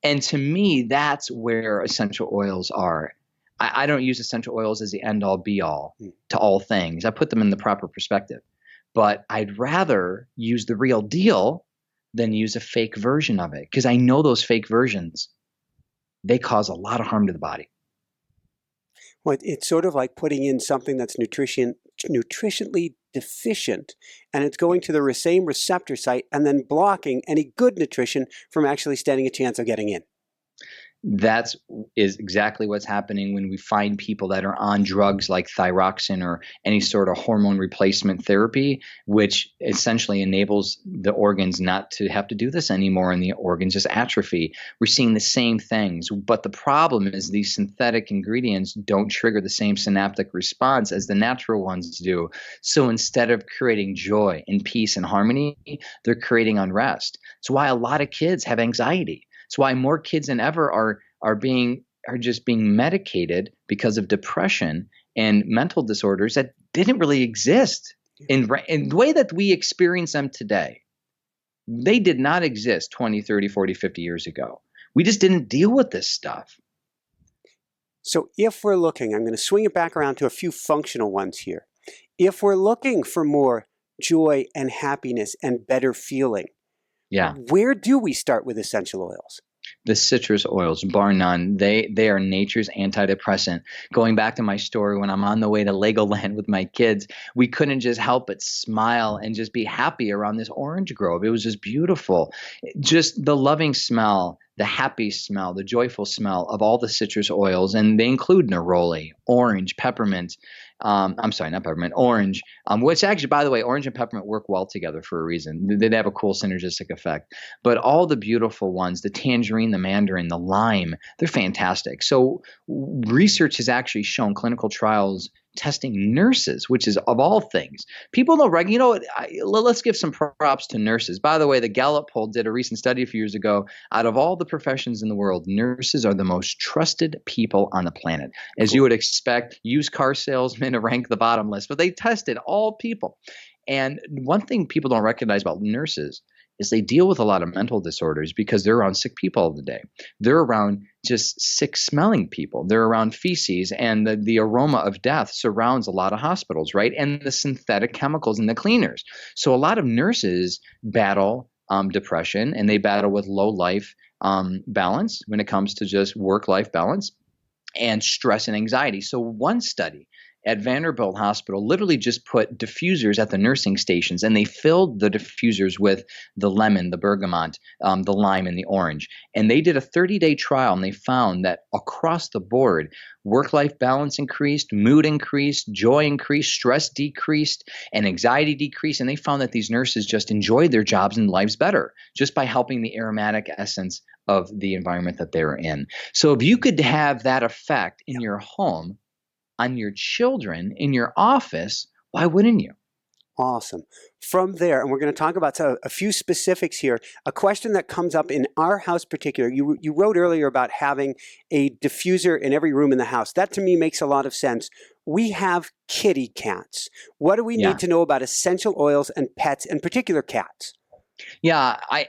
And to me, that's where essential oils are. I don't use essential oils as the end-all, be-all to all things. I put them in the proper perspective. But I'd rather use the real deal than use a fake version of it, because I know those fake versions, they cause a lot of harm to the body. Well, it's sort of like putting in something that's nutritionally deficient, and it's going to the same receptor site and then blocking any good nutrition from actually standing a chance of getting in. That is exactly what's happening when we find people that are on drugs like thyroxine or any sort of hormone replacement therapy, which essentially enables the organs not to have to do this anymore and the organs just atrophy. We're seeing the same things, but the problem is these synthetic ingredients don't trigger the same synaptic response as the natural ones do. So instead of creating joy and peace and harmony, they're creating unrest. It's why a lot of kids have anxiety. It's why more kids than ever are just being medicated because of depression and mental disorders that didn't really exist in the way that we experience them today. They did not exist 20, 30, 40, 50 years ago. We just didn't deal with this stuff. So if we're looking, I'm going to swing it back around to a few functional ones here. If we're looking for more joy and happiness and better feeling, Yeah. where do we start with essential oils? The citrus oils, bar none, they are nature's antidepressant. Going back to my story, when I'm on the way to Legoland with my kids, we couldn't just help but smile and just be happy around this orange grove. It was just beautiful. Just the loving smell, the happy smell, the joyful smell of all the citrus oils, and they include neroli, orange, peppermint. I'm sorry, not peppermint, orange, which actually, by the way, orange and peppermint work well together for a reason. They have a cool synergistic effect. But all the beautiful ones, the tangerine, the mandarin, the lime, they're fantastic. So research has actually shown clinical trials testing nurses, which is of all things. People don't let's give some props to nurses. By the way, the Gallup poll did a recent study a few years ago. Out of all the professions in the world, nurses are the most trusted people on the planet. As you would expect, used car salesmen rank the bottom list, but they tested all people. And one thing people don't recognize about nurses is they deal with a lot of mental disorders because they're around sick people all the day. They're around just sick smelling people. They're around feces, and the aroma of death surrounds a lot of hospitals, right? And the synthetic chemicals in the cleaners. So a lot of nurses battle depression, and they battle with low life balance when it comes to just work-life balance and stress and anxiety. So one study at Vanderbilt Hospital literally just put diffusers at the nursing stations, and they filled the diffusers with the lemon, the bergamot, the lime, and the orange. And they did a 30-day trial, and they found that across the board, work-life balance increased, mood increased, joy increased, stress decreased, and anxiety decreased. And they found that these nurses just enjoyed their jobs and lives better just by helping the aromatic essence of the environment that they were in. So if you could have that effect in your home, on your children, in your office, why wouldn't you? Awesome. From there, and we're going to talk about a few specifics here, a question that comes up in our house particular, you wrote earlier about having a diffuser in every room in the house. That to me makes a lot of sense. We have kitty cats. What do we need to know about essential oils and pets, in particular cats? Yeah, I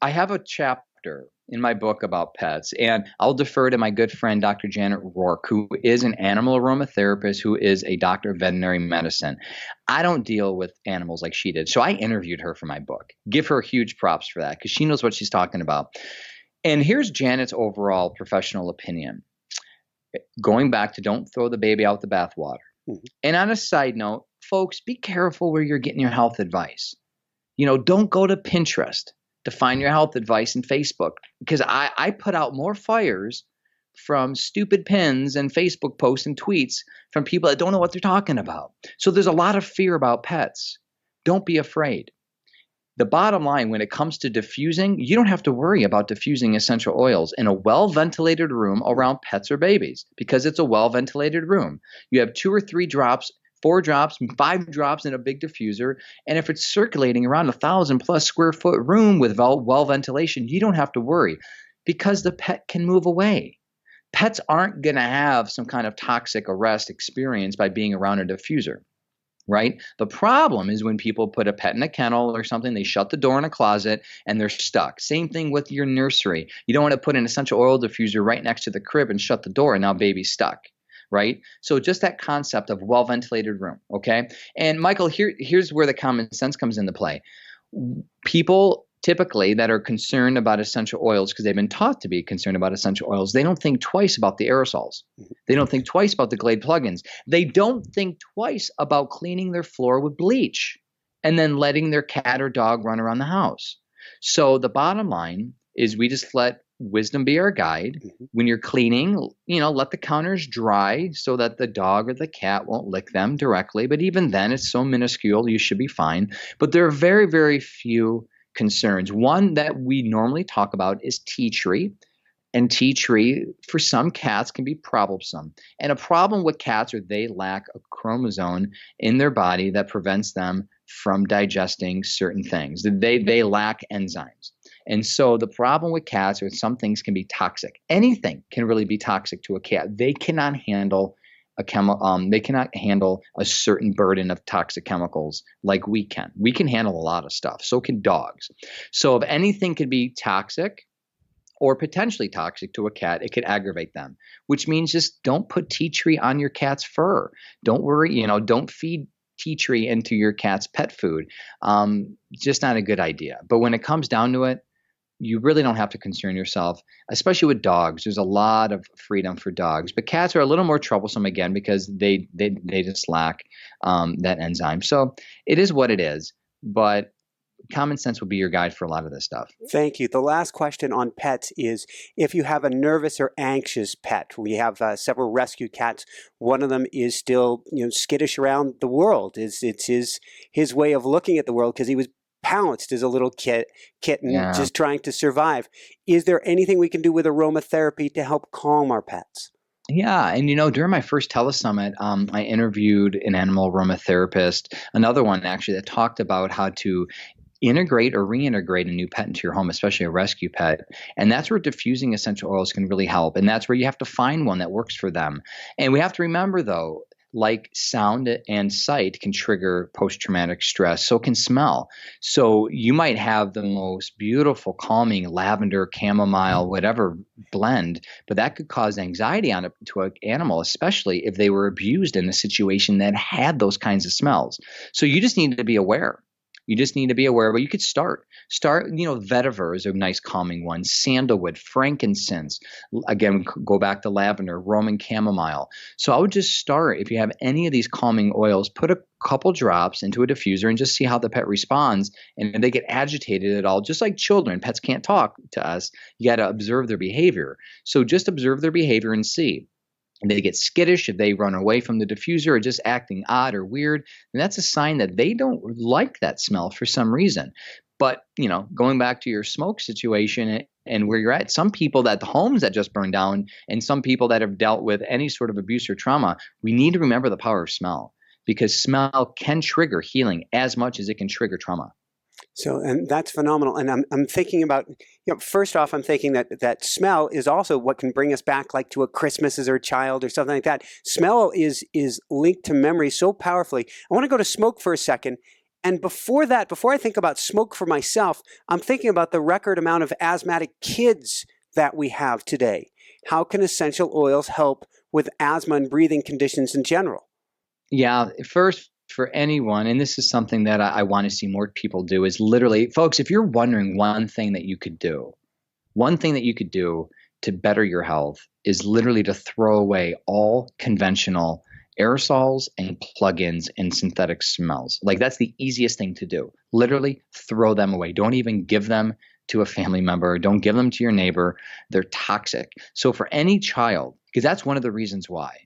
have a chapter in my book about pets, and I'll defer to my good friend, Dr. Janet Rourke, who is an animal aromatherapist, who is a doctor of veterinary medicine. I don't deal with animals like she did, so I interviewed her for my book. Give her huge props for that because she knows what she's talking about. And here's Janet's overall professional opinion. Going back to don't throw the baby out the bathwater. Mm-hmm. And on a side note, folks, be careful where you're getting your health advice. Don't go to Pinterest to find your health advice and Facebook, because I put out more fires from stupid pins and Facebook posts and tweets from people that don't know what they're talking about. So there's a lot of fear about pets. Don't be afraid. The bottom line, when it comes to diffusing, you don't have to worry about diffusing essential oils in a well-ventilated room around pets or babies, because it's a well-ventilated room. You have 2 or 3 drops, 4 drops, 5 drops in a big diffuser. And if it's circulating around 1,000+ square foot room with well ventilation, you don't have to worry because the pet can move away. Pets aren't going to have some kind of toxic arrest experience by being around a diffuser, right? The problem is when people put a pet in a kennel or something, they shut the door in a closet and they're stuck. Same thing with your nursery. You don't want to put an essential oil diffuser right next to the crib and shut the door and now baby's stuck. Right? So just that concept of well-ventilated room, okay? And Michael, here's where the common sense comes into play. People typically that are concerned about essential oils, because they've been taught to be concerned about essential oils, they don't think twice about the aerosols. They don't think twice about the Glade plugins. They don't think twice about cleaning their floor with bleach and then letting their cat or dog run around the house. So the bottom line is we just let wisdom be our guide. When you're cleaning, let the counters dry so that the dog or the cat won't lick them directly. But even then, it's so minuscule, you should be fine. But there are very, very few concerns. One that we normally talk about is tea tree. And tea tree, for some cats, can be troublesome. And a problem with cats is they lack a chromosome in their body that prevents them from digesting certain things. They lack enzymes. And so the problem with cats is some things can be toxic. Anything can really be toxic to a cat. They cannot handle they cannot handle a certain burden of toxic chemicals like we can. We can handle a lot of stuff. So can dogs. So if anything can be toxic or potentially toxic to a cat, it could aggravate them, which means just don't put tea tree on your cat's fur. Don't worry, don't feed tea tree into your cat's pet food. Just not a good idea. But when it comes down to it, you really don't have to concern yourself, especially with dogs. There's a lot of freedom for dogs, but cats are a little more troublesome again because they just lack that enzyme. So it is what it is, but common sense will be your guide for a lot of this stuff. Thank you. The last question on pets is if you have a nervous or anxious pet. We have several rescue cats. One of them is still, skittish around the world. It's his way of looking at the world because he was pounced as a little kitten, just trying to survive. Is there anything we can do with aromatherapy to help calm our pets? Yeah. And, during my first telesummit, I interviewed an animal aromatherapist, another one actually that talked about how to integrate or reintegrate a new pet into your home, especially a rescue pet. And that's where diffusing essential oils can really help. And that's where you have to find one that works for them. And we have to remember, though, like sound and sight can trigger post-traumatic stress, so can smell. So you might have the most beautiful, calming lavender, chamomile, whatever blend, but that could cause anxiety to an animal, especially if they were abused in a situation that had those kinds of smells. So you just need to be aware. You just need to be aware, but you could start, vetiver is a nice calming one, sandalwood, frankincense, again, go back to lavender, Roman chamomile. So I would just start, if you have any of these calming oils, put a couple drops into a diffuser and just see how the pet responds. And if they get agitated at all, just like children, pets can't talk to us, you got to observe their behavior. So just observe their behavior and see. And they get skittish, if they run away from the diffuser or just acting odd or weird, then that's a sign that they don't like that smell for some reason. But, going back to your smoke situation and where you're at, some people that the homes that just burned down and some people that have dealt with any sort of abuse or trauma, we need to remember the power of smell because smell can trigger healing as much as it can trigger trauma. So, and that's phenomenal. And I'm thinking about, first off, I'm thinking that smell is also what can bring us back like to a Christmas as a child or something like that. Smell is linked to memory so powerfully. I want to go to smoke for a second. And before I think about smoke for myself, I'm thinking about the record amount of asthmatic kids that we have today. How can essential oils help with asthma and breathing conditions in general? Yeah, first, for anyone, and this is something that I want to see more people do, is literally, folks, if you're wondering one thing that you could do to better your health is literally to throw away all conventional aerosols and plugins and synthetic smells. Like that's the easiest thing to do. Literally throw them away. Don't even give them to a family member. Don't give them to your neighbor. They're toxic. So for any child, because that's one of the reasons why.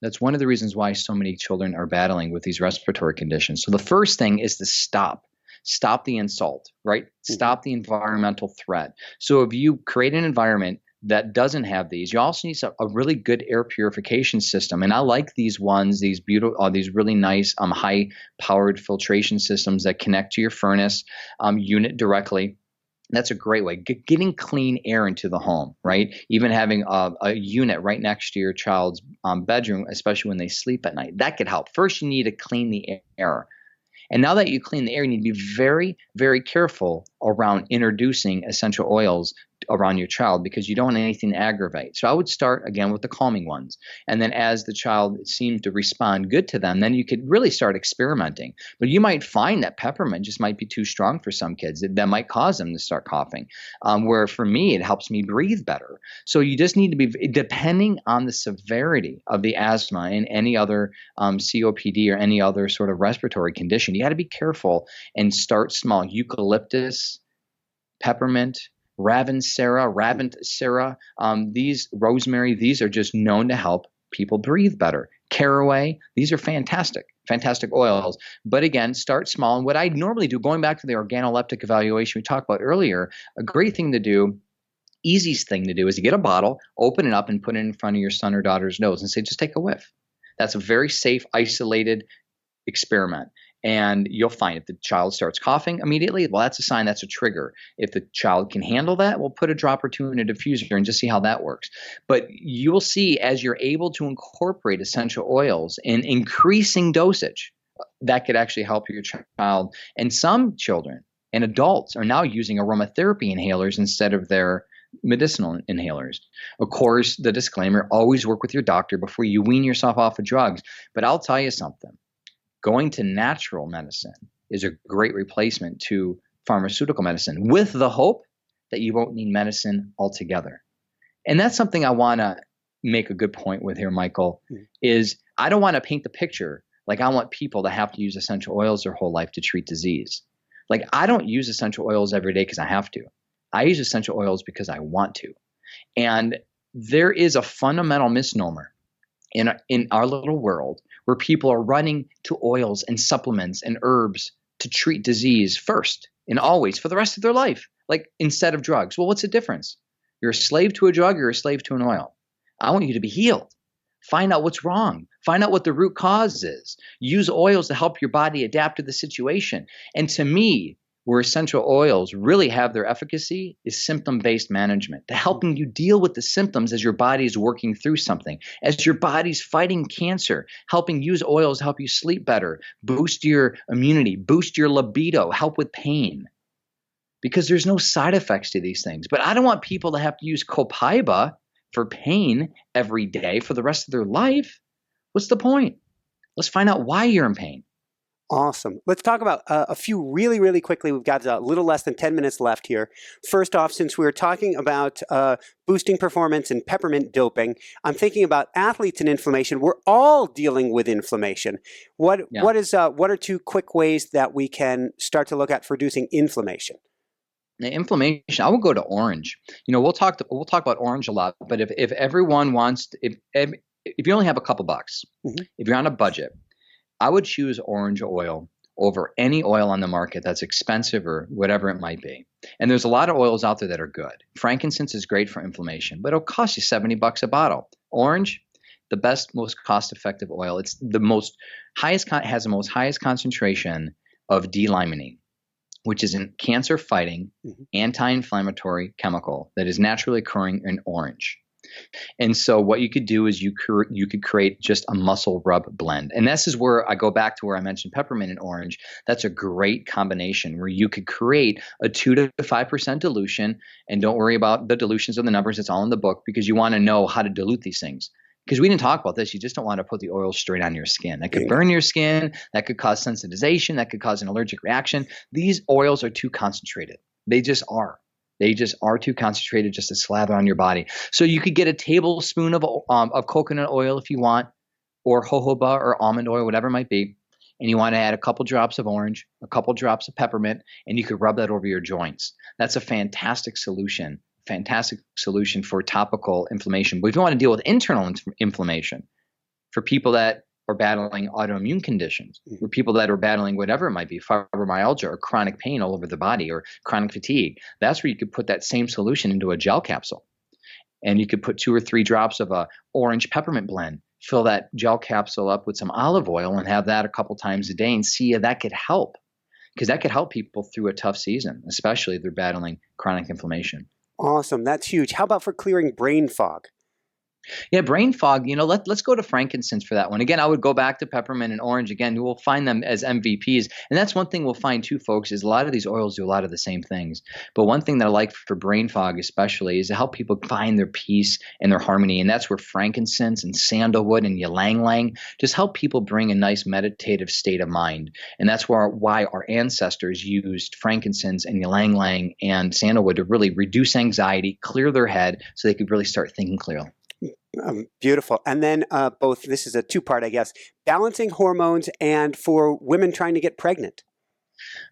That's one of the reasons why so many children are battling with these respiratory conditions. So the first thing is to stop the insult, right? Stop the environmental threat. So if you create an environment that doesn't have these, you also need a really good air purification system. And I like these ones, these beautiful, these really nice high-powered filtration systems that connect to your furnace unit directly. That's a great way. Getting clean air into the home, right? Even having a unit right next to your child's bedroom, especially when they sleep at night, that could help. First, you need to clean the air. And now that you clean the air, you need to be very, very careful around introducing essential oils around your child because you don't want anything to aggravate. So I would start again with the calming ones. And then as the child seems to respond good to them, then you could really start experimenting. But you might find that peppermint just might be too strong for some kids. That might cause them to start coughing. Where for me, it helps me breathe better. So you just need to be, depending on the severity of the asthma and any other COPD or any other sort of respiratory condition, you got to be careful and start small. Eucalyptus, peppermint, Ravinsera, these rosemary, these are just known to help people breathe better. Caraway, these are fantastic oils. But again, start small. And what I normally do, going back to the organoleptic evaluation we talked about earlier, a great thing to do, easiest thing to do is to get a bottle, open it up and put it in front of your son or daughter's nose and say, just take a whiff. That's a very safe, isolated experiment. And you'll find if the child starts coughing immediately, well, that's a sign, that's a trigger. If the child can handle that, we'll put a drop or two in a diffuser and just see how that works. But you will see as you're able to incorporate essential oils in increasing dosage, that could actually help your child. And some children and adults are now using aromatherapy inhalers instead of their medicinal inhalers. Of course, the disclaimer, always work with your doctor before you wean yourself off of drugs. But I'll tell you something. going to natural medicine is a great replacement to pharmaceutical medicine, with the hope that you won't need medicine altogether. And that's something I want to make a good point with here, Michael, is I don't want to paint the picture like I want people to have to use essential oils their whole life to treat disease. Like, I don't use essential oils every day because I have to. I use essential oils because I want to. And there is a fundamental misnomer in our little world where people are running to oils and supplements and herbs to treat disease first and always for the rest of their life, like instead of drugs. Well, what's the difference? You're a slave to a drug, you're a slave to an oil. I want you to be healed. Find out what's wrong. Find out what the root cause is. Use oils to help your body adapt to the situation. And to me, where essential oils really have their efficacy is symptom-based management, to helping you deal with the symptoms as your body is working through something, as your body's fighting cancer, helping use oils to help you sleep better, boost your immunity, boost your libido, help with pain. Because there's no side effects to these things. But I don't want people to have to use copaiba for pain every day for the rest of their life. What's the point? Let's find out why you're in pain. Awesome. Let's talk about a few really, really quickly. We've got a little less than 10 minutes left here. First off, since we were talking about boosting performance and peppermint doping, I'm thinking about athletes and inflammation. We're all dealing with inflammation. What are two quick ways that we can start to look at for reducing inflammation? The inflammation, I will go to orange. We'll talk about orange a lot, but if everyone wants, if you only have a couple bucks, if you're on a budget, I would choose orange oil over any oil on the market that's expensive or whatever it might be. And there's a lot of oils out there that are good. Frankincense is great for inflammation, but it'll cost you $70 a bottle. Orange, the best, most cost-effective oil. It's the highest concentration of D-limonene, which is a cancer-fighting, anti-inflammatory chemical that is naturally occurring in orange. And so what you could do is you could create just a muscle rub blend. And this is where I go back to where I mentioned peppermint and orange. That's a great combination where you could create a 2 to 5% dilution. And don't worry about the dilutions of the numbers. It's all in the book because you want to know how to dilute these things. Because we didn't talk about this. You just don't want to put the oil straight on your skin. That could burn your skin. That could cause sensitization. That could cause an allergic reaction. These oils are too concentrated. They just are. They just are too concentrated just to slather on your body. So you could get a tablespoon of coconut oil if you want, or jojoba or almond oil, whatever it might be. And you want to add a couple drops of orange, a couple drops of peppermint, and you could rub that over your joints. That's a fantastic solution for topical inflammation. But if you want to deal with internal inflammation, for people that are battling autoimmune conditions, for people that are battling whatever it might be, fibromyalgia or chronic pain all over the body or chronic fatigue, that's where you could put that same solution into a gel capsule. And you could put 2 or 3 drops of a orange peppermint blend, fill that gel capsule up with some olive oil and have that a couple times a day and see if that could help. Because that could help people through a tough season, especially if they're battling chronic inflammation. Awesome. That's huge. How about for clearing brain fog? Yeah, brain fog, let's go to frankincense for that one. Again, I would go back to peppermint and orange. Again, we'll find them as MVPs. And that's one thing we'll find too, folks, is a lot of these oils do a lot of the same things. But one thing that I like for brain fog especially is to help people find their peace and their harmony. And that's where frankincense and sandalwood and ylang-ylang just help people bring a nice meditative state of mind. And that's why our ancestors used frankincense and ylang-ylang and sandalwood to really reduce anxiety, clear their head so they could really start thinking clearly. Beautiful. And then this is a two-part, I guess, balancing hormones and for women trying to get pregnant.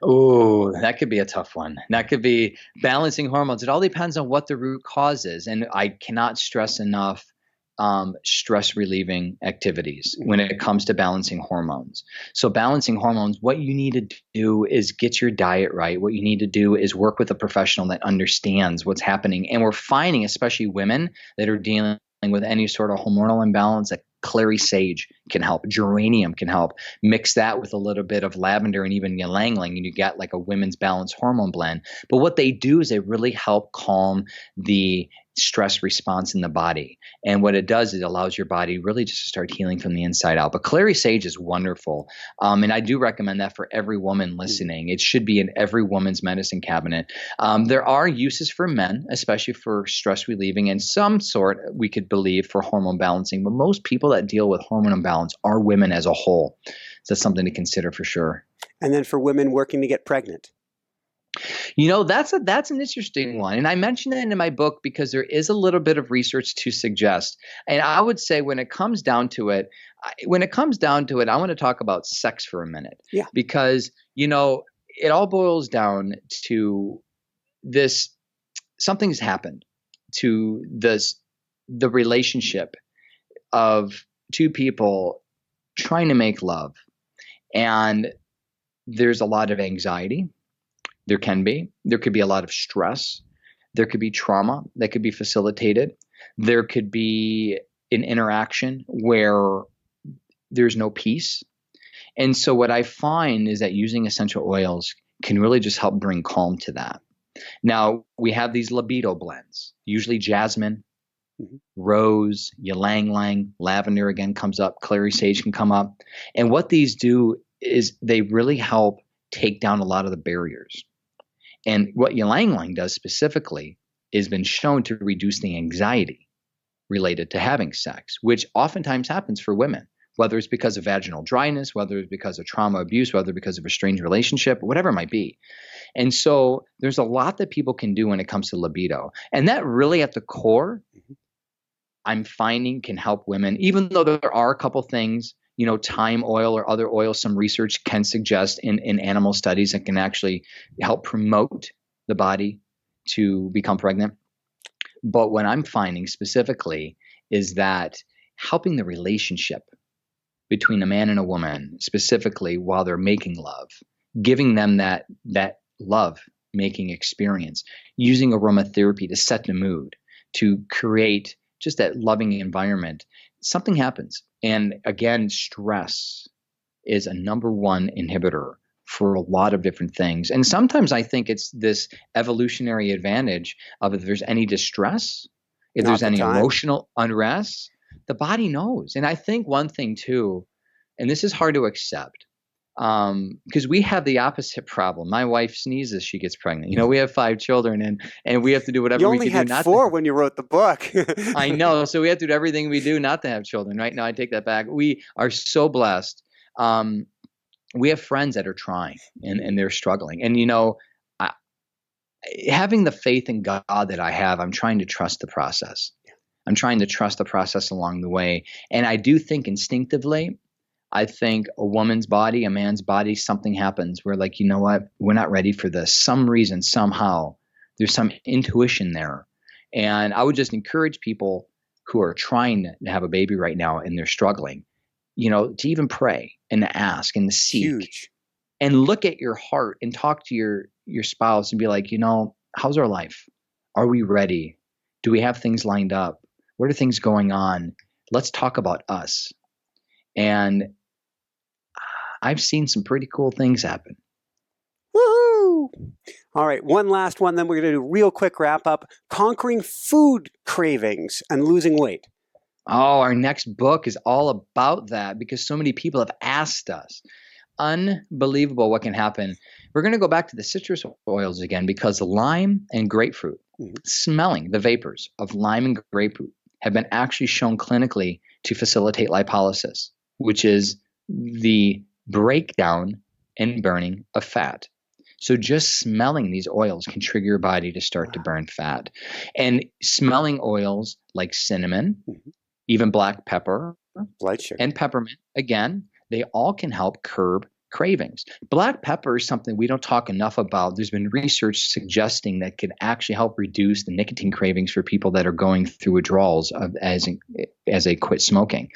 Oh, that could be a tough one. That could be balancing hormones. It all depends on what the root cause is. And I cannot stress enough stress relieving activities when it comes to balancing hormones. So balancing hormones, what you need to do is get your diet right. What you need to do is work with a professional that understands what's happening. And we're finding, especially women that are dealing with any sort of hormonal imbalance, that clary sage can help, geranium can help. Mix that with a little bit of lavender and even ylang-ylang, and you get like a women's balanced hormone blend. But what they do is they really help calm the stress response in the body. And what it does is it allows your body really just to start healing from the inside out. But clary sage is wonderful. And I do recommend that for every woman listening. It should be in every woman's medicine cabinet. There are uses for men, especially for stress relieving and some sort, we could believe, for hormone balancing. But most people that deal with hormone imbalance are women as a whole. that's something to consider for sure. And then for women working to get pregnant. That's an interesting one. And I mentioned it in my book because there is a little bit of research to suggest. And I would say when it comes down to it, I want to talk about sex for a minute. Yeah. Because, it all boils down to this. Something's happened to the relationship of two people trying to make love. And there's a lot of anxiety. There could be a lot of stress. There could be trauma that could be facilitated. There could be an interaction where there's no peace. And so what I find is that using essential oils can really just help bring calm to that. Now, we have these libido blends, usually jasmine, rose, ylang ylang, lavender again comes up, clary sage can come up. And what these do is they really help take down a lot of the barriers. And what ylang ylang does specifically is been shown to reduce the anxiety related to having sex, which oftentimes happens for women, whether it's because of vaginal dryness, whether it's because of trauma abuse, whether because of a strange relationship, whatever it might be. And so there's a lot that people can do when it comes to libido. And that really at the core, I'm finding can help women, even though there are a couple things, thyme oil or other oils, some research can suggest in animal studies that can actually help promote the body to become pregnant. But what I'm finding specifically is that helping the relationship between a man and a woman, specifically while they're making love, giving them that love making experience, using aromatherapy to set the mood, to create just that loving environment, something happens. And again, stress is a number one inhibitor for a lot of different things. And sometimes I think it's this evolutionary advantage of if there's any distress, if there's any emotional unrest, the body knows. And I think one thing too, and this is hard to accept, because we have the opposite problem. My wife sneezes, she gets pregnant. We have 5 children, and we have to do whatever we can do. You only had 4 when you wrote the book. I know. So we have to do everything we do not to have children. Right now, I take that back. We are so blessed. We have friends that are trying and they're struggling. And, having the faith in God that I have, I'm trying to trust the process. I'm trying to trust the process along the way. And I do think instinctively, I think a woman's body, a man's body, something happens. We're like, you know what? We're not ready for this. Some reason, somehow, there's some intuition there. And I would just encourage people who are trying to have a baby right now and they're struggling, to even pray and to ask and to seek. Huge. And look at your heart and talk to your spouse and be like, how's our life? Are we ready? Do we have things lined up? What are things going on? Let's talk about us. And I've seen some pretty cool things happen. Woohoo! All right, one last one, then we're going to do a real quick wrap up. Conquering food cravings and losing weight. Oh, our next book is all about that because so many people have asked us. Unbelievable what can happen. We're going to go back to the citrus oils again because lime and grapefruit, smelling the vapors of lime and grapefruit have been actually shown clinically to facilitate lipolysis, which is the breakdown and burning of fat. So just smelling these oils can trigger your body to start to burn fat. And smelling oils like cinnamon, even black pepper, blood sugar, and peppermint, again, they all can help curb cravings. Black pepper is something we don't talk enough about. There's been research suggesting that can actually help reduce the nicotine cravings for people that are going through withdrawals as they quit smoking.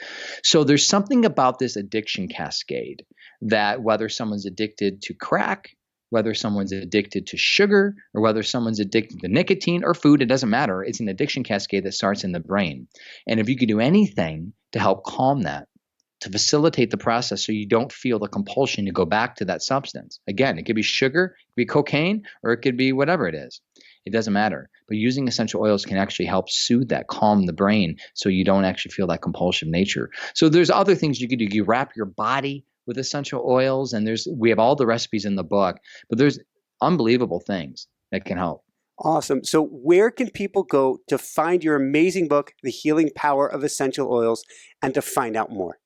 So there's something about this addiction cascade that whether someone's addicted to crack, whether someone's addicted to sugar, or whether someone's addicted to nicotine or food, it doesn't matter. It's an addiction cascade that starts in the brain. And if you could do anything to help calm that, to facilitate the process so you don't feel the compulsion to go back to that substance. Again, it could be sugar, it could be cocaine, or it could be whatever it is. It doesn't matter. But using essential oils can actually help soothe that, calm the brain so you don't actually feel that compulsive nature. So there's other things you could do. You wrap your body with essential oils, and we have all the recipes in the book, but there's unbelievable things that can help. Awesome. So where can people go to find your amazing book, The Healing Power of Essential Oils, and to find out more?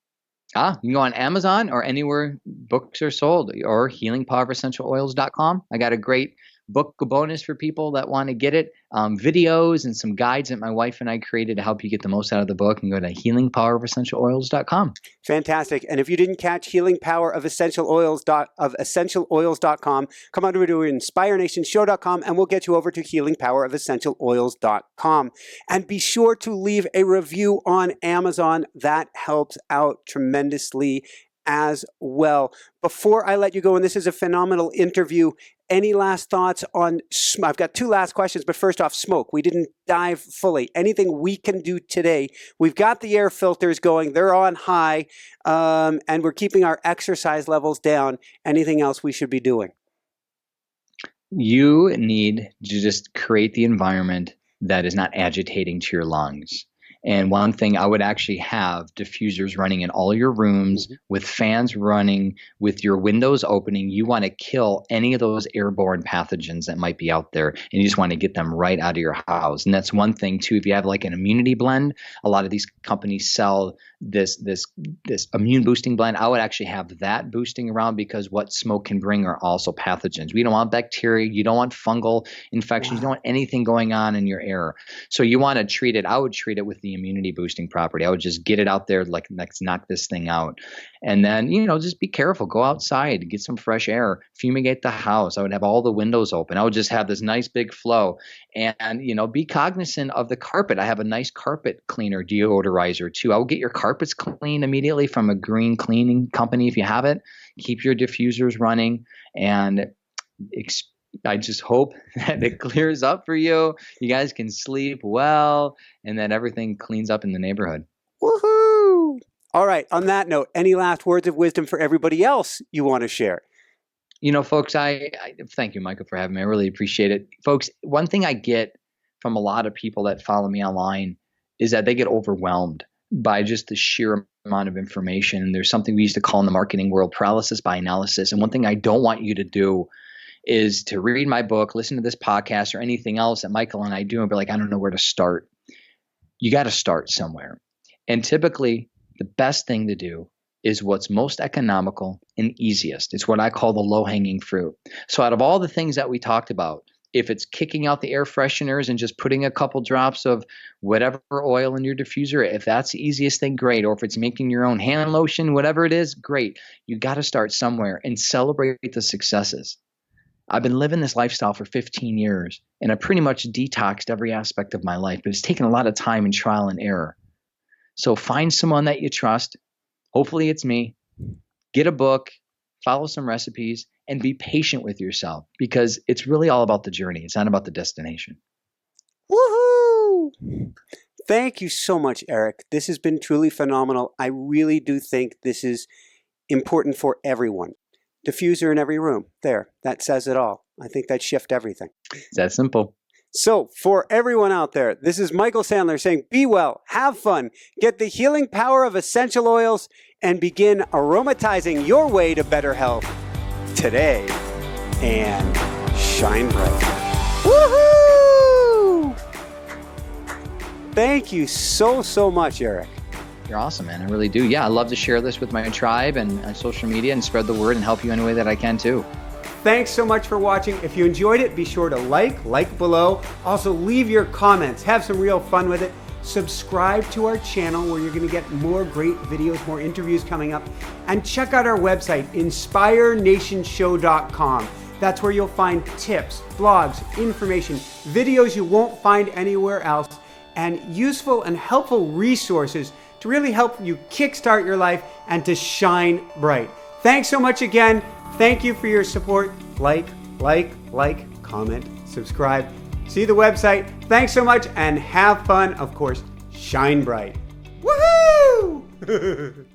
You can go on Amazon or anywhere books are sold, or healingpowerofessentialoils.com. I got a great book bonus for people that want to get it. Videos and some guides that my wife and I created to help you get the most out of the book. And go to healingpowerofessentialoils.com. Fantastic. And if you didn't catch Healing Power of Essentialoils.com, come on over to inspirenationshow.com and we'll get you over to healingpowerofessentialoils.com. And be sure to leave a review on Amazon. That helps out tremendously as well. Before I let you go, and this is a phenomenal interview, any last thoughts on, I've got two last questions, but first off, smoke. We didn't dive fully. Anything we can do today? We've got the air filters going. They're on high, and we're keeping our exercise levels down. Anything else we should be doing? You need to just create the environment that is not agitating to your lungs. And one thing, I would actually have diffusers running in all your rooms with fans running, with your windows opening. You want to kill any of those airborne pathogens that might be out there, and you just want to get them right out of your house. And that's one thing too. If you have like an immunity blend, a lot of these companies sell this immune boosting blend. I would actually have that boosting around, because what smoke can bring are also pathogens. We don't want bacteria. You don't want fungal infections. You don't want anything going on in your air. So you want to treat it. I would treat it with the immunity boosting property. I would just get it out there, like, let's knock this thing out. And then, just be careful. Go outside, get some fresh air, fumigate the house. I would have all the windows open. I would just have this nice big flow, and, be cognizant of the carpet. I have a nice carpet cleaner deodorizer too. I will get your carpets clean immediately from a green cleaning company if you have it. Keep your diffusers running, and I just hope that it clears up for you. You guys can sleep well, and that everything cleans up in the neighborhood. Woohoo! All right. On that note, any last words of wisdom for everybody else you want to share? Folks, I thank you, Michael, for having me. I really appreciate it. Folks, one thing I get from a lot of people that follow me online is that they get overwhelmed by just the sheer amount of information. There's something we used to call in the marketing world paralysis by analysis. And one thing I don't want you to do is to read my book, listen to this podcast, or anything else that Michael and I do and be like, I don't know where to start. You got to start somewhere. And typically, the best thing to do is what's most economical and easiest. It's what I call the low-hanging fruit. So out of all the things that we talked about, if it's kicking out the air fresheners and just putting a couple drops of whatever oil in your diffuser, if that's the easiest thing, great. Or if it's making your own hand lotion, whatever it is, great. You got to start somewhere and celebrate the successes. I've been living this lifestyle for 15 years, and I pretty much detoxed every aspect of my life, but it's taken a lot of time and trial and error. So find someone that you trust. Hopefully it's me. Get a book, follow some recipes, and be patient with yourself, because it's really all about the journey. It's not about the destination. Woohoo! Thank you so much, Eric. This has been truly phenomenal. I really do think this is important for everyone. Diffuser in every room. There, that says it all. I think that shifts everything. It's that simple. So for everyone out there, this is Michael Sandler saying, be well, have fun, get the healing power of essential oils, and begin aromatizing your way to better health today, and shine bright. Woohoo! Thank you so much, Eric. You're awesome, man. I really do. Yeah, I love to share this with my tribe and on social media and spread the word and help you any way that I can too. Thanks so much for watching. If you enjoyed it, be sure to like below. Also, leave your comments. Have some real fun with it. Subscribe to our channel where you're going to get more great videos, more interviews coming up. And check out our website, inspirenationshow.com. That's where you'll find tips, blogs, information, videos you won't find anywhere else, and useful and helpful resources to really help you kickstart your life and to shine bright. Thanks so much again. Thank you for your support. Like, comment, subscribe. See the website. Thanks so much and have fun. Of course, shine bright. Woohoo!